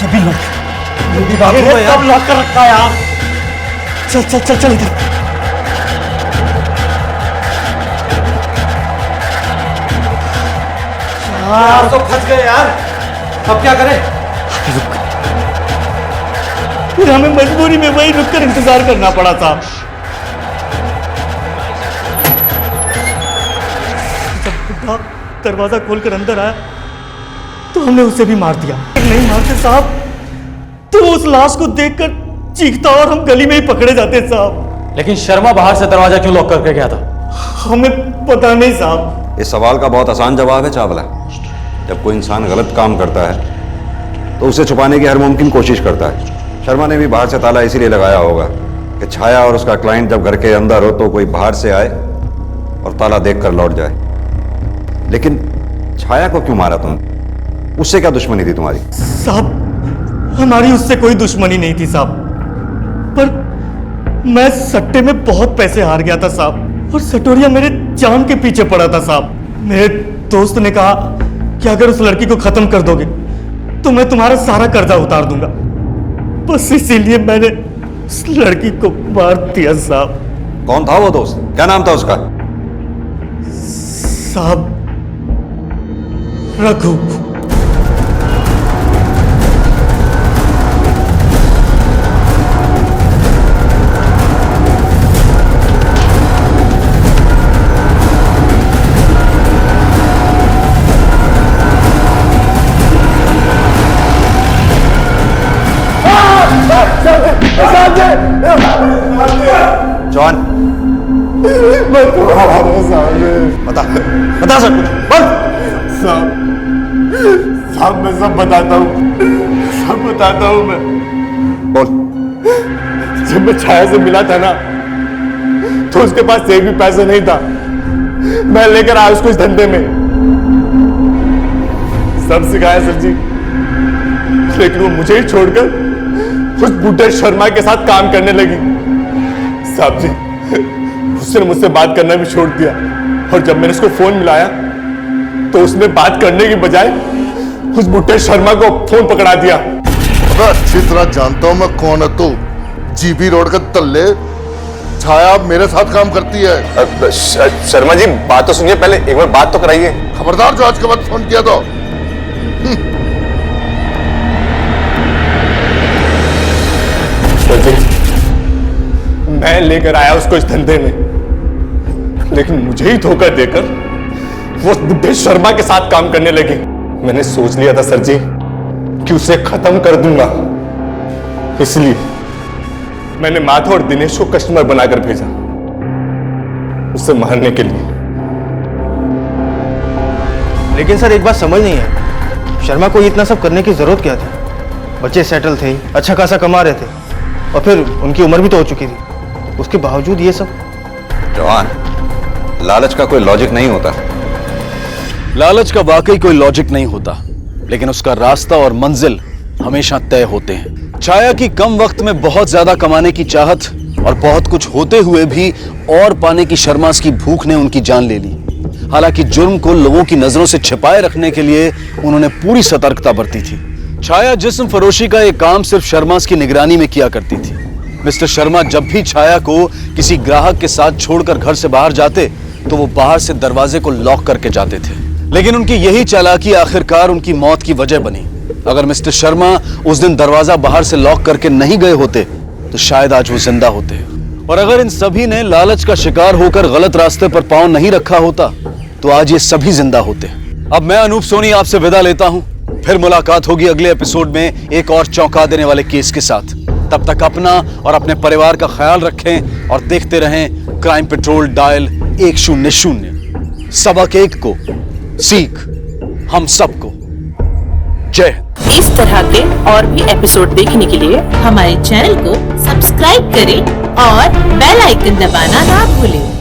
ये भी लॉक, ये भी लॉक है यार। सब लॉक कर रखा है यार। चल चल चल चल इधर। यार तो फंस गए यार, अब क्या करें? फिर हमें मजबूरी में वहीं रुककर इंतजार करना पड़ा था। जब बुढ़ा दरवाजा खोलकर अंदर आया तो हमने उसे भी मार दिया। नहीं मारते साहब तो उस लाश को देखकर चीखता और हम गली में ही पकड़े जाते साहब। लेकिन शर्मा बाहर से दरवाजा क्यों लॉक करके गया था? हमें पता नहीं साहब। इस सवाल का बहुत आसान जवाब है चावला। जब कोई इंसान गलत काम करता है तो उसे छुपाने की हर मुमकिन कोशिश करता है। शर्मा ने भी बाहर से ताला इसीलिए लगाया होगा कि छाया और उसका क्लाइंट जब घर के अंदर हो तो कोई बाहर से आए और ताला देखकर लौट जाए। लेकिन छाया को क्यों मारा तुम? उससे क्या दुश्मनी थी तुम्हारी? साहब हमारी उससे कोई दुश्मनी नहीं थी साहब, पर मैं सट्टे में बहुत पैसे हार गया था साहब, और सटोरिया मेरे जान के पीछे पड़ा था साहब। मेरे दोस्त ने कहा कि अगर उस लड़की को खत्म कर दोगे तो मैं तुम्हारा सारा कर्जा उतार दूंगा। बस इसीलिए मैंने उस लड़की को मार दिया साहब। कौन था वो दोस्त? क्या नाम था उसका? साहब रघु। जॉन बता बता सब कुछ बोल। साहब मैं सब बताता हूँ, सब बताता हूँ मैं। बोल। जब मैं छाया से मिला था ना तो उसके पास एक भी पैसा नहीं था। मैं लेकर आया उसको इस धंधे में, सब सिखाया सर जी, लेकिन वो मुझे ही छोड़कर उस बुड्ढे शर्मा के साथ काम करने लगी। साहब जी उसने मुझसे बात करना भी छोड़ दिया, और जब मैंने उसको फोन मिलाया तो उसने बात करने की बजाय उस बुड्ढे शर्मा को फोन पकड़ा दिया। अच्छी तरह जानता हूं मैं कौन है तू। जीबी रोड का तल्ले छाया मेरे साथ काम करती है। शर्मा जी बात तो सुनिए, पहले एक बार बात तो कराइए। खबरदार जो आज के बाद फोन किया तो। सर जी मैं लेकर आया उसको इस धंधे में, लेकिन मुझे ही धोखा देकर वो बुड्ढे शर्मा के साथ काम करने लगी। मैंने सोच लिया था सर जी कि उसे खत्म कर दूंगा, इसलिए मैंने माधव और दिनेश को कस्टमर बनाकर भेजा उसे मारने के लिए। लेकिन सर एक बात समझ नहीं है, शर्मा को इतना सब करने की जरूरत क्या थी? बच्चे सेटल थे, अच्छा खासा कमा रहे थे, और फिर उनकी उम्र भी तो हो चुकी थी, उसके बावजूद ये सब। जवान, लालच का कोई लॉजिक नहीं होता। लालच का वाकई कोई लॉजिक नहीं होता, लेकिन उसका रास्ता और मंजिल हमेशा तय होते हैं। छाया की कम वक्त में बहुत ज्यादा कमाने की चाहत और बहुत कुछ होते हुए भी और पाने की शर्मास की भूख ने उनकी जान ले ली। हालांकि जुर्म को लोगों की नजरों से छिपाए रखने के लिए उन्होंने पूरी सतर्कता बरती थी। छाया जिस्म फरोशी का एक काम सिर्फ शर्मास की निगरानी में किया करती थी, मिस्टर शर्मा जब भी छाया को किसी ग्राहक के साथ छोड़कर घर से बाहर जाते तो वो बाहर से दरवाजे को लॉक करके जाते थे। लेकिन उनकी यही चालाकी आखिरकार उनकी मौत की वजह बनी। अगर मिस्टर शर्मा उस दिन दरवाजा बाहर से लॉक करके नहीं गए होते तो शायद आज वो जिंदा होते। और अगर इन सभी ने लालच का शिकार होकर गलत रास्ते पर पांव नहीं रखा होता तो आज ये सभी जिंदा होते। अब मैं अनूप सोनी आपसे विदा लेता हूं। फिर मुलाकात होगी अगले एपिसोड में एक और चौंका देने वाले केस के साथ। तब तक अपना और अपने परिवार का ख्याल रखें और देखते रहें क्राइम पेट्रोल डायल 100। सबक एक को सीख हम सबको। जय हिंद। इस तरह के और भी एपिसोड देखने के लिए हमारे चैनल को सब्सक्राइब करें और बेल आइकन दबाना ना भूलें।